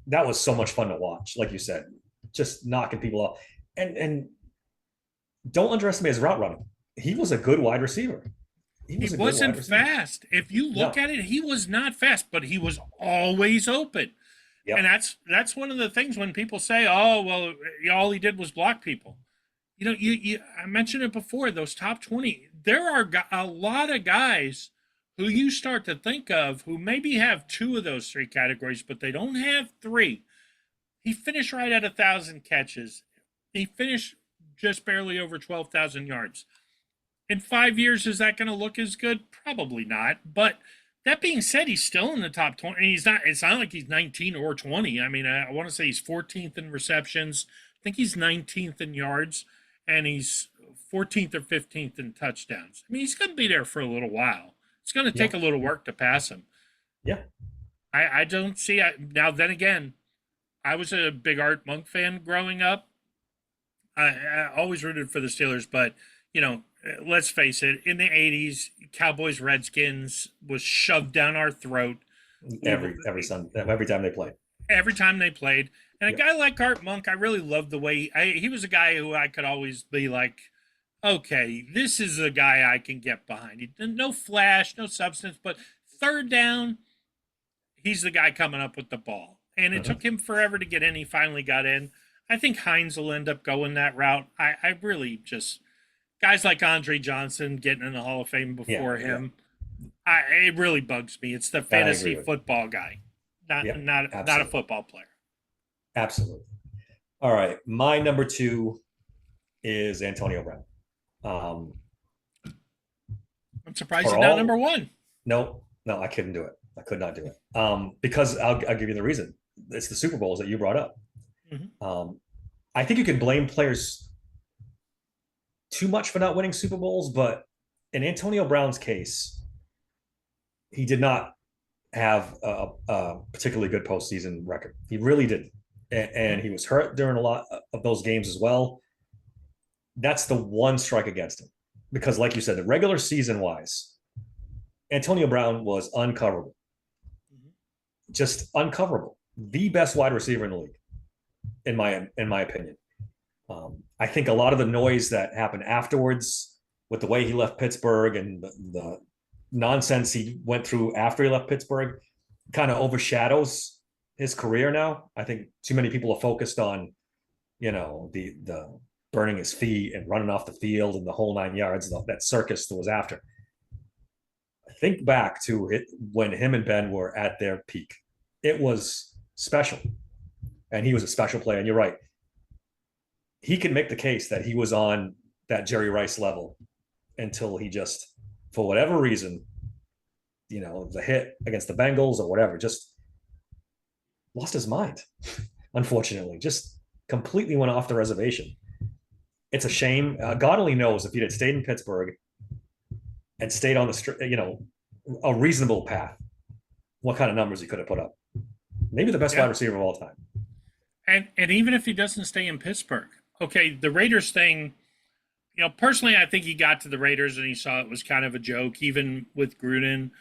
that was so much fun to watch. Like you said, just knocking people off. And don't underestimate his route running. He was a good wide receiver. He wasn't fast. If you look at it, he was not fast, but he was always open. Yep. And that's one of the things when people say, "Oh, well, all he did was block people." I mentioned it before. Those top 20, there are a lot of guys who you start to think of who maybe have two of those three categories, but they don't have three. He finished right at 1,000 catches. He finished just barely over 12,000 yards. In 5 years, is that going to look as good? Probably not. But that being said, he's still in the top 20. He's not. It's not like he's 19 or 20. I mean, I want to say he's 14th in receptions. I think he's 19th in yards, and he's 14th or 15th in touchdowns. I mean, he's going to be there for a little while. It's going to take a little work to pass him. Yeah. I don't see it. Now, then again, I was a big Art Monk fan growing up. I always rooted for the Steelers, but, let's face it, in the 80s, Cowboys Redskins was shoved down our throat every time they played. Every time they played. And a guy like Art Monk, I really loved the way he was a guy who I could always be like, okay, this is a guy I can get behind. No flash, no substance, but third down, he's the guy coming up with the ball. And it took him forever to get in. He finally got in. I think Hines will end up going that route. I really just, guys like Andre Johnson getting in the Hall of Fame before him, it really bugs me. It's the fantasy football guy, not a football player. Absolutely. All right. My number 2 is Antonio Brown. I'm surprised he's not number 1. No, I couldn't do it. I could not do it. Because I'll give you the reason. It's the Super Bowls that you brought up. Mm-hmm. I think you can blame players too much for not winning Super Bowls, but in Antonio Brown's case, he did not have a particularly good postseason record. He really didn't. And he was hurt during a lot of those games as well. That's the one strike against him. Because like you said, the regular season wise, Antonio Brown was uncoverable. Just uncoverable. The best wide receiver in the league, in my opinion. I think a lot of the noise that happened afterwards with the way he left Pittsburgh and the nonsense he went through after he left Pittsburgh kind of overshadows his career now. I think too many people are focused on, the burning his feet and running off the field and the whole 9 yards, that circus that was after. Think back to it when him and Ben were at their peak. It was special. And he was a special player. And you're right. He can make the case that he was on that Jerry Rice level until he just, for whatever reason, the hit against the Bengals or whatever, just lost his mind. Unfortunately, just completely went off the reservation. It's a shame. God only knows if he had stayed in Pittsburgh and stayed on a reasonable path, what kind of numbers he could have put up. Maybe the best wide receiver of all time. And even if he doesn't stay in Pittsburgh, okay, the Raiders thing, personally, I think he got to the Raiders and he saw it was kind of a joke, even with Gruden.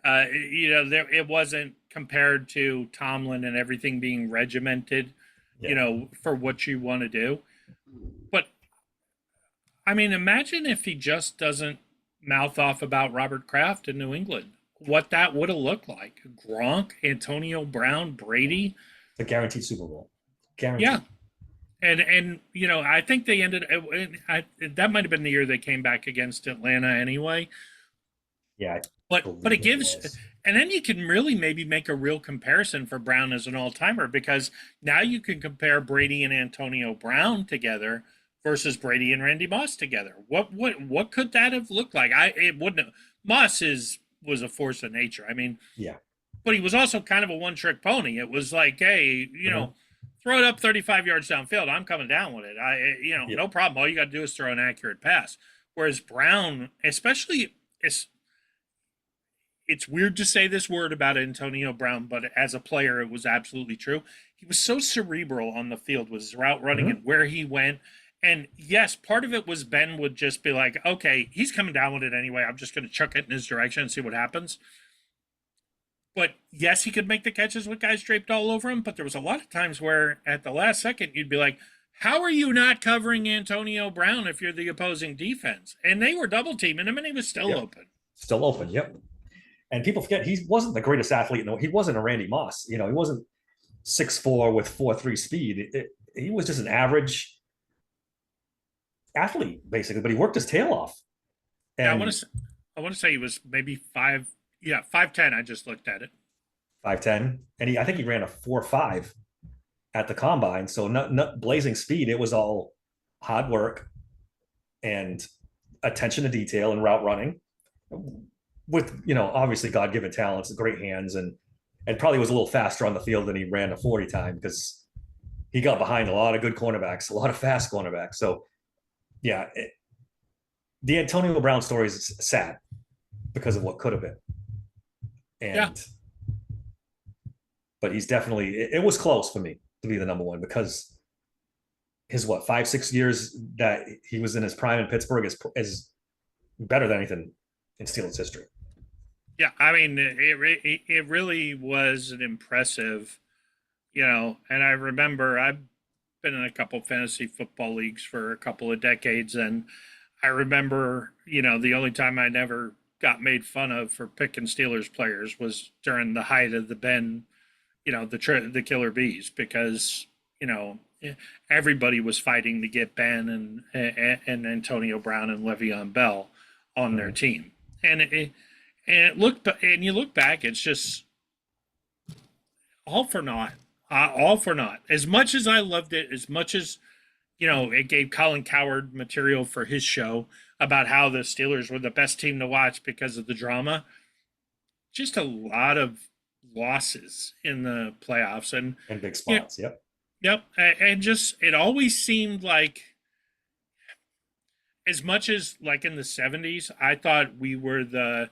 It wasn't compared to Tomlin and everything being regimented, for what you want to do. But I mean, imagine if he just doesn't mouth off about Robert Kraft in New England. What that would have looked like. Gronk, Antonio Brown, Brady. It's a guaranteed Super Bowl. Guaranteed. Yeah. And I think they ended. That might have been the year they came back against Atlanta anyway. Yeah. But it gives, and then you can really maybe make a real comparison for Brown as an all-timer, because now you can compare Brady and Antonio Brown together versus Brady and Randy Moss together. What could that have looked like? It wouldn't have. Moss was a force of nature. I mean, yeah, but he was also kind of a one-trick pony. It was like, hey, throw it up 35 yards downfield. I'm coming down with it. No problem. All you got to do is throw an accurate pass. Whereas Brown, especially, it's weird to say this word about Antonio Brown, but as a player, it was absolutely true. He was so cerebral on the field with his route running and where he went. And yes, part of it was Ben would just be like, okay, he's coming down with it anyway. I'm just going to chuck it in his direction and see what happens. But yes, he could make the catches with guys draped all over him. But there was a lot of times where at the last second, you'd be like, how are you not covering Antonio Brown if you're the opposing defense? And they were double teaming him and he was still open. Still open, yep. And people forget he wasn't the greatest athlete. No, he wasn't a Randy Moss. He wasn't 6'4" with 4.3 speed. He was just an average athlete, basically, but he worked his tail off. And yeah, I want to say he was maybe 5'10". I just looked at it. 5'10", and I think he ran a 4.5 at the combine. So not blazing speed. It was all hard work and attention to detail and route running. With obviously God-given talents, great hands, and probably was a little faster on the field than he ran a 40 time, because he got behind a lot of good cornerbacks, a lot of fast cornerbacks. So yeah, the Antonio Brown story is sad because of what could have been. And but he's definitely, it was close for me to be the number one, because his 5-6 years that he was in his prime in Pittsburgh is better than anything in Steelers history. Yeah, I mean, it really was an impressive, and I remember I've been in a couple fantasy football leagues for a couple of decades, and I remember, the only time I never got made fun of for picking Steelers players was during the height of the Ben, the Killer Bees, because, everybody was fighting to get Ben and Antonio Brown and Le'Veon Bell on their team. And you look back, it's just all for naught. All for naught. As much as I loved it, as much as, it gave Colin Cowherd material for his show about how the Steelers were the best team to watch because of the drama, just a lot of losses in the playoffs. And big spots, yep. Yep. And just, it always seemed like, as much as like in the 70s, I thought we were the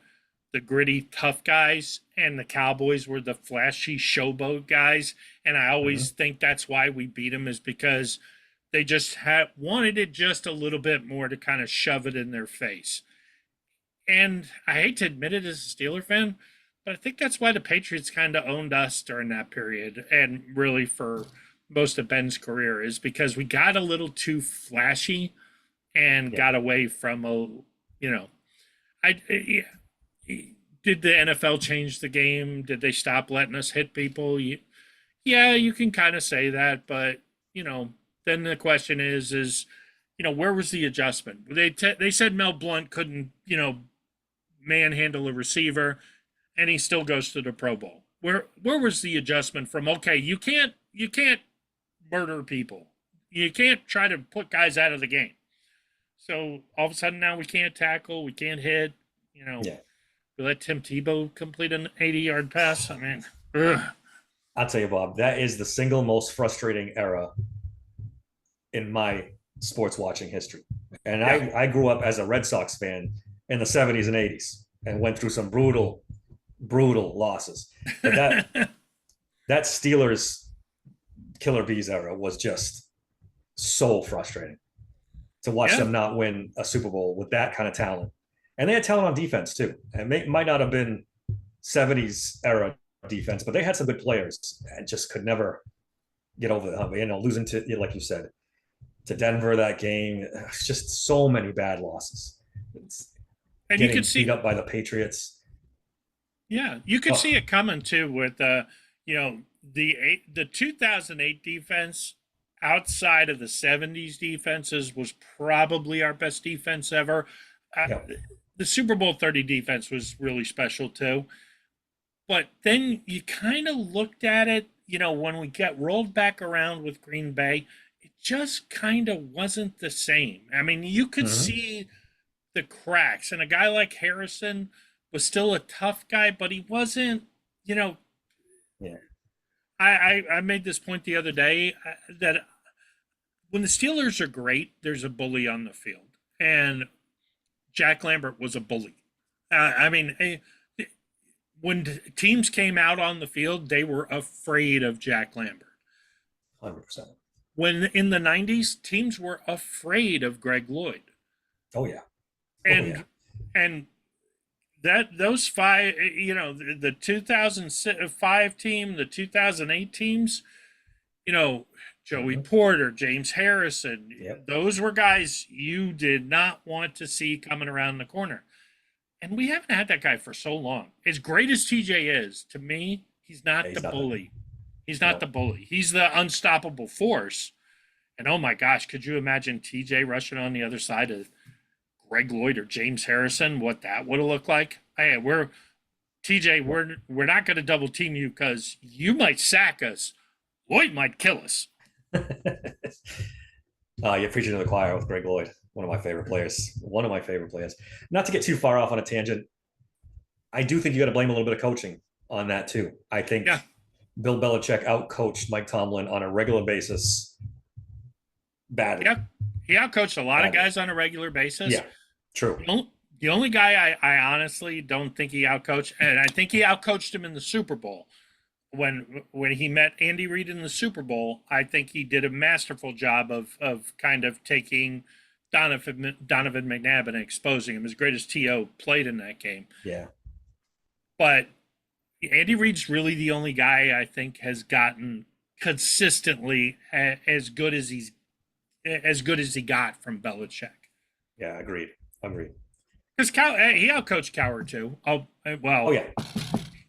gritty, tough guys, and the Cowboys were the flashy showboat guys. And I always think that's why we beat them, is because they just wanted it just a little bit more to kind of shove it in their face. And I hate to admit it as a Steeler fan, but I think that's why the Patriots kind of owned us during that period, and really for most of Ben's career, is because we got a little too flashy and got away from did the NFL change the game? Did they stop letting us hit people? Yeah, you can kind of say that, but then the question is where was the adjustment? They said Mel Blount couldn't, manhandle a receiver, and he still goes to the Pro Bowl. Where was the adjustment from? Okay, you can't murder people. You can't try to put guys out of the game. So all of a sudden now we can't tackle, we can't hit. Yeah. We let Tim Tebow complete an 80-yard pass. I mean, ugh. I'll tell you, Bob, that is the single most frustrating era in my sports watching history. And Yeah. I grew up as a Red Sox fan in the 70s and 80s and went through some brutal, brutal losses. But that Steelers Killer Bees era was just so frustrating to watch Yeah. them not win a Super Bowl with that kind of talent. And they had talent on defense too. And it might not have been 70s era defense, but they had some good players and just could never get over the hump. Losing to, like you said, to Denver that game, it's just so many bad losses. It's And you getting could beat see, up by the Patriots. yeah, you could see Oh, it coming too with the 2008 defense outside of the 70s defenses was probably our best defense ever. yeah, The Super Bowl 30 defense was really special too. But then you kind of looked at it, when we get rolled back around with Green Bay, it just kind of wasn't the same. I mean, you could mm-hmm. see the cracks, and a guy like Harrison was still a tough guy, but he wasn't, you know, Yeah, I made this point the other day that when the Steelers are great, there's a bully on the field. And Jack Lambert was a bully. I mean, when teams came out on the field, they were afraid of Jack Lambert. 100%. When in the 90s, teams were afraid of Greg Lloyd. Oh yeah, oh yeah, And and that those five, the 2005 team, the 2008 teams, Joey mm-hmm. Porter, James Harrison, Yep, those were guys you did not want to see coming around the corner. And we haven't had that guy for so long. As great as TJ is, to me, he's yeah, not the he's not that. bully. He's not No, the bully. He's the unstoppable force. And oh my gosh, could you imagine TJ rushing on the other side of Greg Lloyd or James Harrison? What that would have looked like? Hey, we're TJ. We're not going to double team you because you might sack us. Lloyd might kill us. you're preaching to the choir with Greg Lloyd, one of my favorite players. One of my favorite players. Not to get too far off on a tangent, I do think you got to blame a little bit of coaching on that too. I think Yeah, Bill Belichick outcoached Mike Tomlin on a regular basis badly. yeah. He outcoached a lot of Badly. guys on a regular basis. Yeah, true. The only guy I honestly don't think he outcoached, and I think he outcoached him in the Super Bowl. When he met Andy Reid in the Super Bowl, I think he did a masterful job of kind of taking Donovan McNabb and exposing him. As great as T.O. played in that game. Yeah, But Andy Reid's really the only guy I think has gotten consistently as good as he got from Belichick. yeah, agreed. Agreed. Because he outcoached Cowher too. Oh yeah,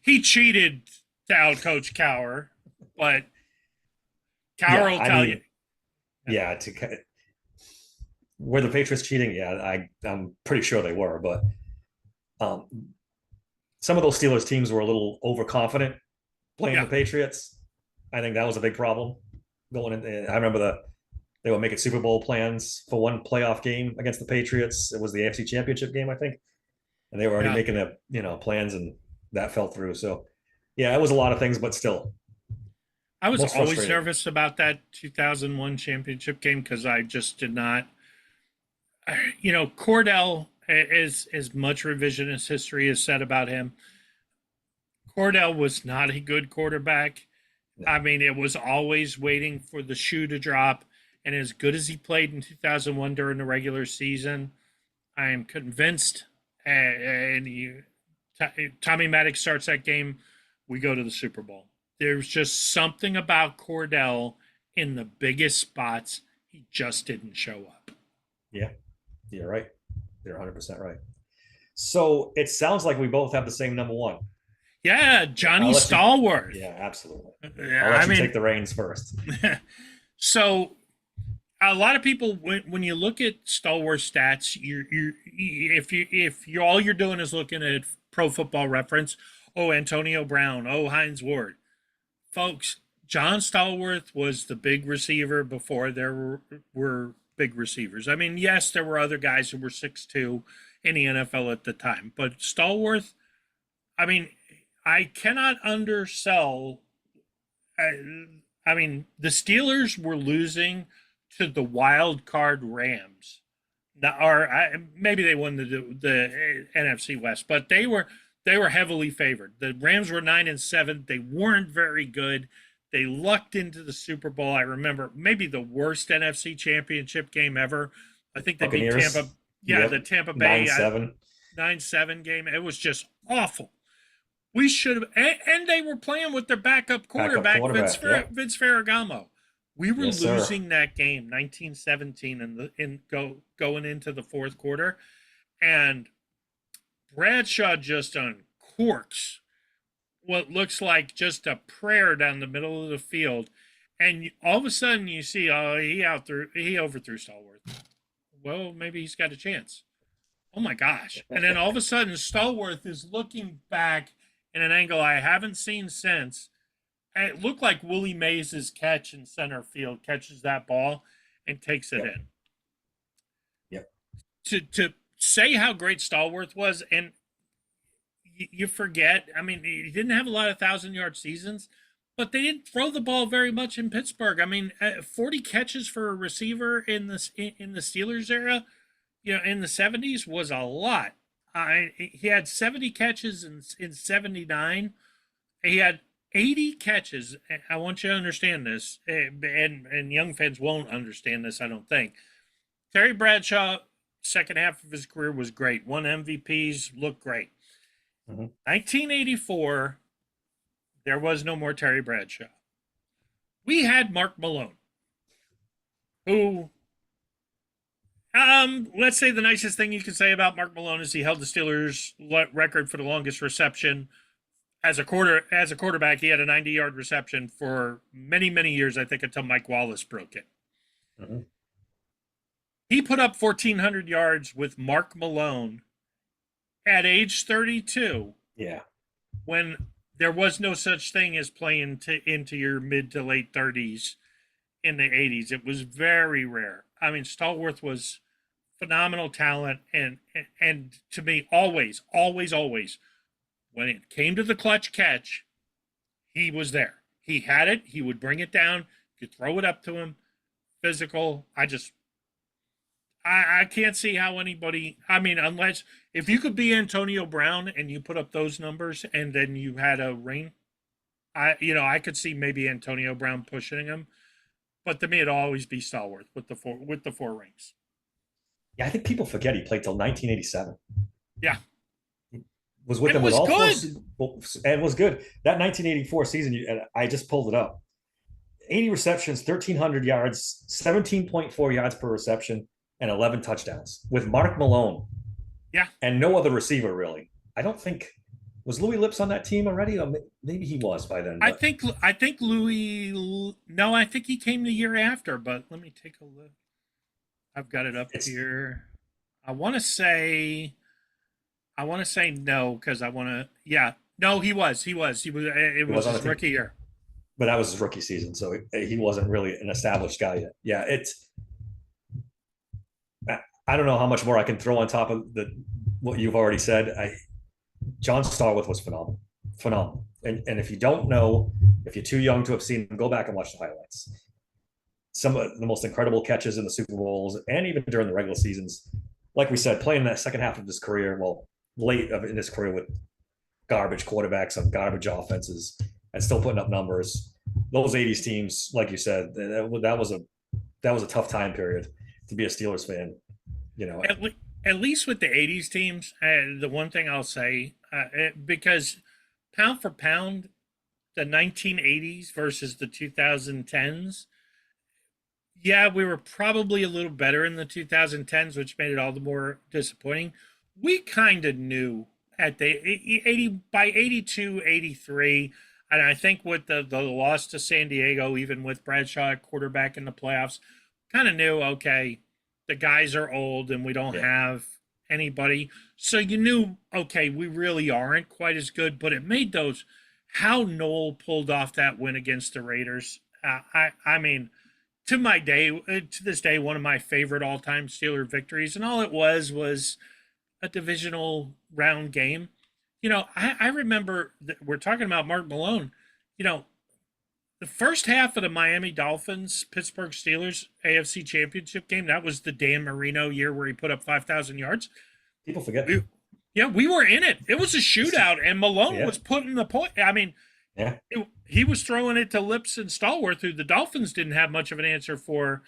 He cheated to outcoach Cowher, but Cowher will tell you. yeah. Were the Patriots cheating? Yeah, I'm pretty sure they were, but um, some of those Steelers teams were a little overconfident playing Yeah, the Patriots. I think that was a big problem going in. I remember they were making Super Bowl plans for one playoff game against the Patriots. It was the AFC Championship game, I think, and they were already yeah. making the plans, and that fell through. So, yeah, it was a lot of things, but still, I was most always frustrating. nervous about that 2001 championship game because I just did not. Cordell is as much revisionist history is said about him. Cordell was not a good quarterback. No. I mean, it was always waiting for the shoe to drop. And as good as he played in 2001 during the regular season, I am convinced. Tommy Maddox starts that game, we go to the Super Bowl. There's just something about Cordell in the biggest spots. He just didn't show up. Yeah, you're right. You're 100% right. So it sounds like we both have the same number one. Yeah, Johnny I'll let you- Stallworth. Yeah, absolutely. Yeah, I'll let I you mean, take the reins first. so A lot of people, when you look at Star stats, if you all you're doing is looking at Pro Football Reference, oh Antonio Brown, oh Hines Ward, folks. John Stallworth was the big receiver before there were big receivers. I mean, yes, there were other guys who were 6'2" in the NFL at the time, but Stallworth, I mean, I cannot undersell. I mean, the Steelers were losing to the wild card Rams. Or maybe they won the NFC West, but they were heavily favored. The Rams were 9-7. They weren't very good. They lucked into the Super Bowl. I remember maybe the worst NFC Championship game ever. I think they beat Buccaneers. Tampa. Yeah, Yep. the Tampa Bay 9-7. 9-7 game. It was just awful. We should have, and they were playing with their backup quarterback, Yep. Vince Ferragamo. We were Yes, sir. losing that game, 1917, going into the fourth quarter, and Bradshaw just uncorks what looks like just a prayer down the middle of the field, and all of a sudden you see, oh, he overthrew Stallworth. Well, maybe he's got a chance. Oh my gosh! And then all of a sudden, Stallworth is looking back in an angle I haven't seen since. And it looked like Willie Mays' catch in center field catches that ball and takes it Yep. in. Yep. To say how great Stallworth was, and you forget. I mean, he didn't have a lot of 1,000-yard seasons, but they didn't throw the ball very much in Pittsburgh. I mean, 40 catches for a receiver in the Steelers era, in the 70s was a lot. He had 70 catches in 79. He had 80 catches. I want you to understand this, and young fans won't understand this, I don't think. Terry Bradshaw, second half of his career was great. Won MVPs, looked great. 1984, there was no more Terry Bradshaw. We had Mark Malone, who, let's say the nicest thing you can say about Mark Malone is he held the Steelers' record for the longest reception as a quarterback. He had a 90-yard reception for many, many years, I think, until Mike Wallace broke it. Mm-hmm. He put up 1,400 yards with Mark Malone at age 32. Yeah. When there was no such thing as playing into your mid to late 30s in the 80s. It was very rare. I mean, Stallworth was phenomenal talent, and to me, always, always, always, when it came to the clutch catch, he was there. He had it. He would bring it down. You could throw it up to him. Physical. I can't see how anybody. I mean, unless if you could be Antonio Brown and you put up those numbers and then you had a ring, I could see maybe Antonio Brown pushing him, but to me it'd always be Stallworth with the four rings. Yeah, I think people forget he played till 1987. Yeah, He was with and them it with was all good. four, and was good. That 1984 season, I just pulled it up. 80 receptions, 1,300 yards, 17.4 yards per reception, and 11 touchdowns with Mark Malone. Yeah, and no other receiver really. I don't think was Louis Lips on that team already, or maybe he was by then. I think Louis. No, I think he came the year after. But let me take a look. I've got it up here. I want to say no because I want to. Yeah, no, he was. It was his rookie year. But that was his rookie season, so he wasn't really an established guy yet. Yeah, I don't know how much more I can throw on top of what you've already said. John Stallworth was phenomenal, phenomenal. And if you don't know, if you're too young to have seen him, go back and watch the highlights. Some of the most incredible catches in the Super Bowls and even during the regular seasons. Like we said, playing that second half of his career, well, late in his career with garbage quarterbacks on garbage offenses and still putting up numbers. Those 80s teams, like you said, that was a tough time period to be a Steelers fan. At least with the 80s teams, the one thing I'll say, because pound for pound, the 1980s versus the 2010s, yeah, we were probably a little better in the 2010s, which made it all the more disappointing. We kind of knew at the 80 by 82, 83, and I think with the loss to San Diego, even with Bradshaw at quarterback in the playoffs, kind of knew, okay, the guys are old and we don't Yeah. have anybody. So you knew, okay, we really aren't quite as good, but it made those, how Noel pulled off that win against the Raiders. I mean, to this day, one of my favorite all time Steeler victories. And all it was a divisional round game. I remember that we're talking about Mark Malone. You know, the first half of the Miami Dolphins Pittsburgh Steelers AFC Championship game, that was the Dan Marino year where he put up 5,000 yards. People forget. We, yeah, we were in it. It was a shootout, and Malone Yeah. was putting the point. I mean, Yeah. he was throwing it to Lips and Stallworth, who the Dolphins didn't have much of an answer for.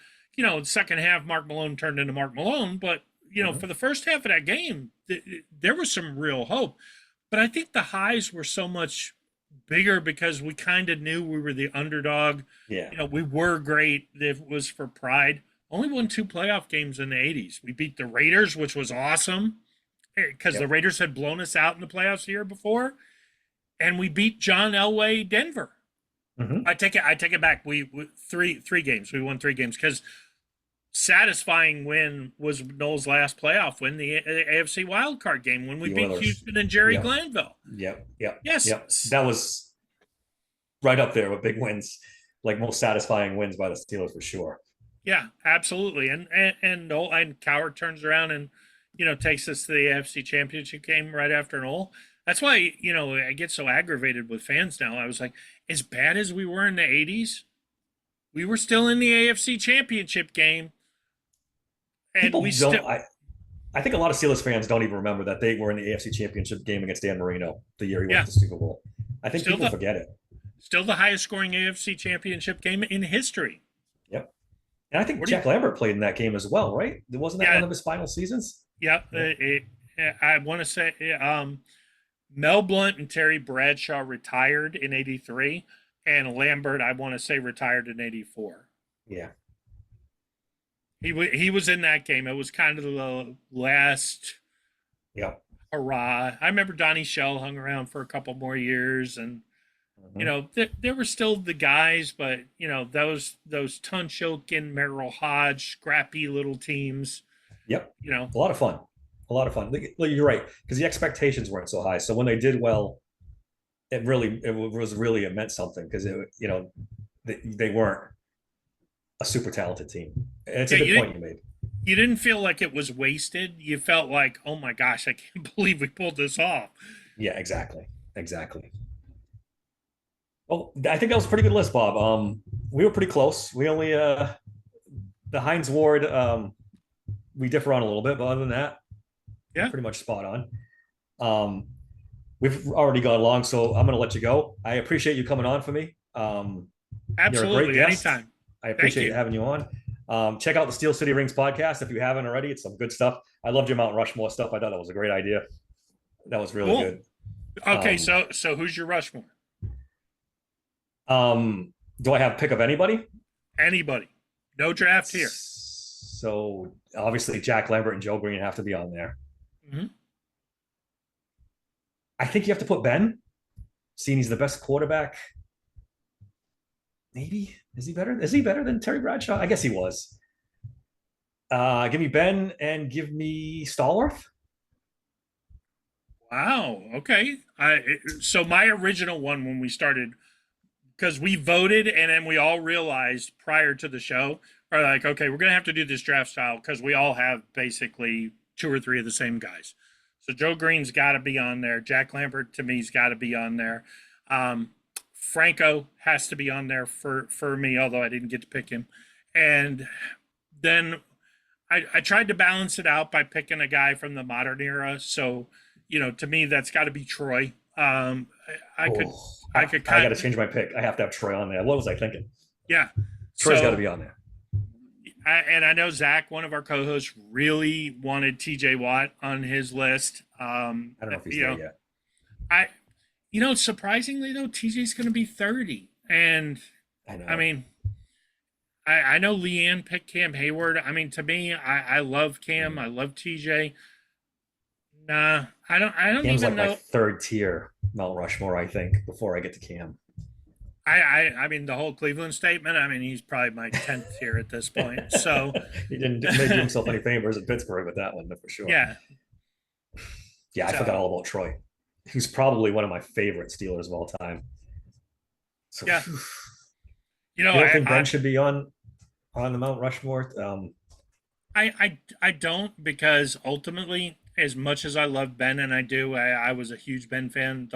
Second half, Mark Malone turned into Mark Malone, but Mhm. for the first half of that game, there was some real hope. But I think the highs were so much bigger because we kind of knew we were the underdog. Yeah. We were great. It was for pride. Only won 2 playoff games in the 80s. We beat the Raiders, which was awesome because the Yep. Raiders had blown us out in the playoffs the year before, and we beat John Elway Denver. Hmm. I take it back. We three games. We won 3 games because satisfying win was Noel's last playoff win, the AFC wildcard game when we The beat Oilers. Houston and Jerry Yeah. Glanville. Yep. Yep. Yes. Yep. That was right up there with big wins, like most satisfying wins by the Steelers for sure. Yeah, absolutely. And Noel and Coward turns around and takes us to the AFC Championship game right after Noel. That's why I get so aggravated with fans now. I was like, as bad as we were in the '80s, we were still in the AFC Championship game, and People we don't. still I think a lot of Steelers fans don't even remember that they were in the AFC Championship game against Dan Marino the year he yeah went to the Super Bowl. I think still people the forget it. still the highest scoring AFC Championship game in history. Yep. And I think What do you? Jack Lambert played in that game as well, right? Wasn't that Yeah, one of his final seasons? yeah. Yeah. I want to say Mel Blount and Terry Bradshaw retired in '83, and Lambert, I want to say, retired in '84. Yeah. He was in that game. It was kind of the last Yep. hurrah. I remember Donnie Shell hung around for a couple more years, and Mhm. there were still the guys, but those Tunchilkin, Merrill Hodge, scrappy little teams. Yep. You know, A lot of fun. A lot of fun. You're right, because the expectations weren't so high. So when they did well, it was really it meant something because they weren't a super talented team. And it's yeah, a good point you made. you didn't feel like it was wasted. You felt like, oh my gosh, I can't believe we pulled this off. Yeah, exactly. Exactly. Well, I think that was a pretty good list, Bob. We were pretty close. We only the Heinz Ward we differ on a little bit, but other than that, Yeah, pretty much spot on. Um, we've already gone long, so I'm going to let you go. I appreciate you coming on for me. You're a great absolutely. guest. Anytime. I Thank appreciate you. having you on. Check out the Steel City Rings podcast if you haven't already. It's some good stuff. I loved your Mount Rushmore stuff. I thought that was a great idea. That was really Cool. good. Okay, Um, so who's your Rushmore? do I have pick of anybody? Anybody? No draft here. So obviously Jack Lambert and Joe Green have to be on there. Hmm. I think you have to put Ben, seeing he's the best quarterback. Maybe is he better? Is he better than Terry Bradshaw? I guess he was. Give me Ben and give me Stallworth. Wow. Okay. So my original one when we started, because we voted and then we all realized prior to the show, are like, okay, we're gonna have to do this draft style because we all have basically 2 or 3 of the same guys. So Joe Green's got to be on there. Jack Lambert to me's got to be on there. Um, Franco has to be on there for me, although I didn't get to pick him. And then I tried to balance it out by picking a guy from the modern era. So, to me, that's got to be Troy. I could, Oh, I could I got kind to change my pick. I have to have Troy on there. What was I thinking? yeah. Troy's So, got to be on there. and I know Zach, one of our co-hosts, really wanted TJ Watt on his list. I don't know if he's there yet. I, surprisingly though, TJ's going to be 30, and I know. I mean, I know Leanne picked Cam Hayward. I mean, to me, I love Cam. I love TJ. Nah, I don't Cam's even like know. my third tier Mount Rushmore, I think, before I get to Cam. I mean, the whole Cleveland statement. I mean, he's probably my 10th here at this point. So, He didn't make himself any favors in Pittsburgh with that one, for sure. yeah. Yeah, I forgot So, all about Troy. He's probably one of my favorite Steelers of all time. So, yeah. You you know, don't think Ben should be on the Mount Rushmore? I don't, because ultimately, as much as I love Ben, and I do, I was a huge Ben fan.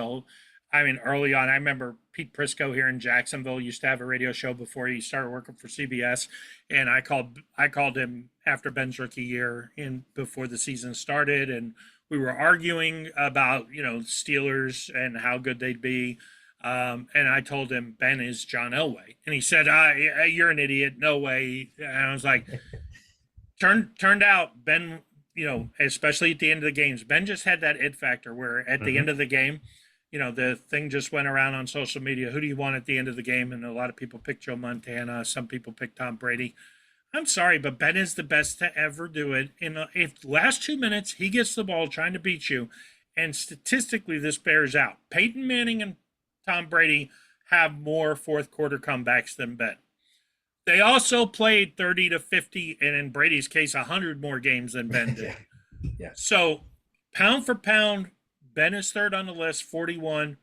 I mean, early on, I remember Pete Prisco here in Jacksonville used to have a radio show before he started working for CBS, and I called him after Ben's rookie year in before the season started, and we were arguing about Steelers and how good they'd be. And I told him Ben is John Elway, and he said, "You're an idiot. No way." And I was like, turned out Ben, especially at the end of the games, Ben just had that it factor where at the end of the game, the thing just went around on social media. Who do you want at the end of the game? And a lot of people picked Joe Montana. Some people picked Tom Brady. I'm sorry, but Ben is the best to ever do it. If last 2 minutes he gets the ball trying to beat you, and statistically this bears out. Peyton Manning and Tom Brady have more fourth quarter comebacks than Ben. They also played 30 to 50, and in Brady's case, 100 more games than Ben did. Yeah. Yeah. So, pound for pound, Ben is third on the list, 41.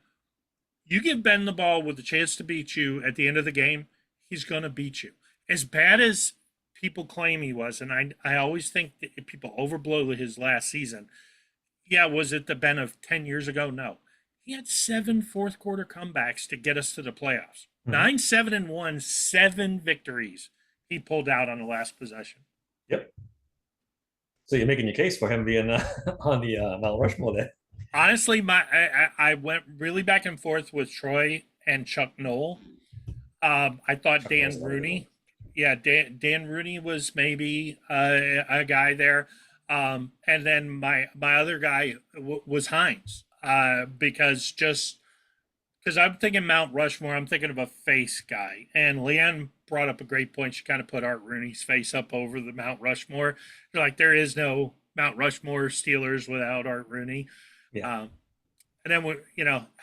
You give Ben the ball with a chance to beat you at the end of the game, he's going to beat you. As bad as people claim he was, and I always think that people overblow his last season. Yeah, was it the Ben of 10 years ago? No. He had 7 fourth quarter comebacks to get us to the playoffs. 9-7-1, 7 victories he pulled out on the last possession. Yep. So you're making your case for him being on the Mount Rushmore there. Honestly, I went really back and forth with Troy and Chuck Noll. I thought Chuck Dan Noll's Rooney. Yeah, Dan Rooney was maybe a guy there. And then my other guy was Hines, because I'm thinking Mount Rushmore, I'm thinking of a face guy. And Leanne brought up a great point. She kind of put Art Rooney's face up over the Mount Rushmore. Like, there is no Mount Rushmore Steelers without Art Rooney. Yeah. And then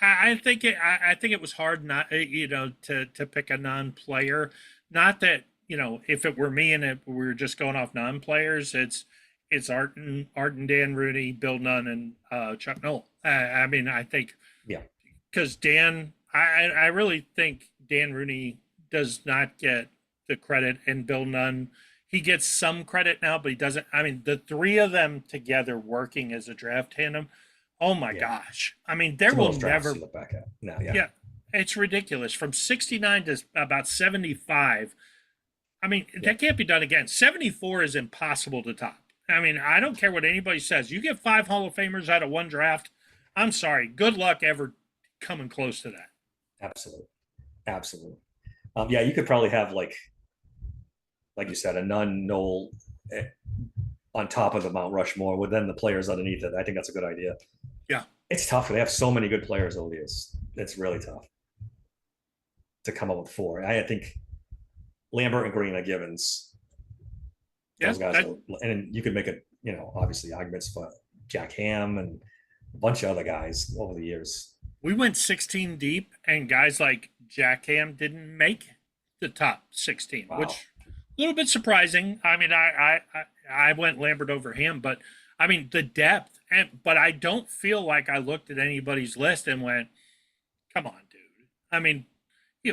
I think it was hard not to pick a non-player. Not that if it were me and we were just going off non-players, it's Art and Dan Rooney, Bill Nunn, and Chuck Noll. I mean, I think because I really think Dan Rooney does not get the credit, and Bill Nunn, he gets some credit now, but he doesn't. I mean, the three of them together working as a draft tandem. Oh my gosh! I mean, there will never look back at now. Yeah, it's ridiculous. From 69 to about 75. I mean, that can't be done again. 74 is impossible to top. I mean, I don't care what anybody says. You get 5 Hall of Famers out of one draft. I'm sorry. Good luck ever coming close to that. Absolutely. Yeah, you could probably have like you said, a Nunn, Noll on top of the Mount Rushmore with then the players underneath it. I think that's a good idea. Yeah. It's tough. They have so many good players over the years. It's really tough to come up with 4. I think Lambert and Green are givens. Those guys and you could make obviously arguments for Jack Ham and a bunch of other guys over the years. We went 16 deep, and guys like Jack Ham didn't make the top 16, which a little bit surprising. I mean, I went Lambert over him, but I mean the depth, but I don't feel like I looked at anybody's list and went, "Come on, dude." I mean,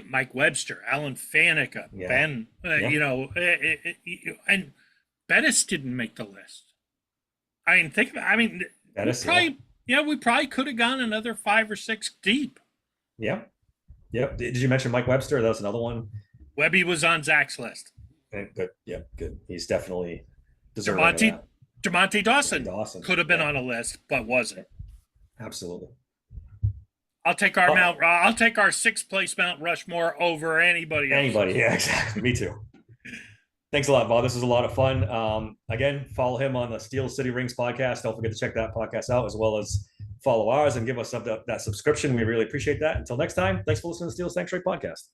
Mike Webster, Alan Faneca, Ben, and Bettis didn't make the list. I mean, think about. I mean, Bettis, we probably could have gone another 5 or 6 deep. Yeah. Yep. Did you mention Mike Webster? That was another one. Webby was on Zach's list. Good. Yeah, good. He's definitely deserving. Demonte Dawson could have been on a list, but wasn't. Absolutely. I'll take our I'll take our 6th place Mount Rushmore over anybody else. Yeah, exactly. Me too. Thanks a lot, Bob. This was a lot of fun. Again, follow him on the Steel City Rings podcast. Don't forget to check that podcast out, as well as follow ours and give us that subscription. We really appreciate that. Until next time, thanks for listening to the Steel Sanctuary podcast.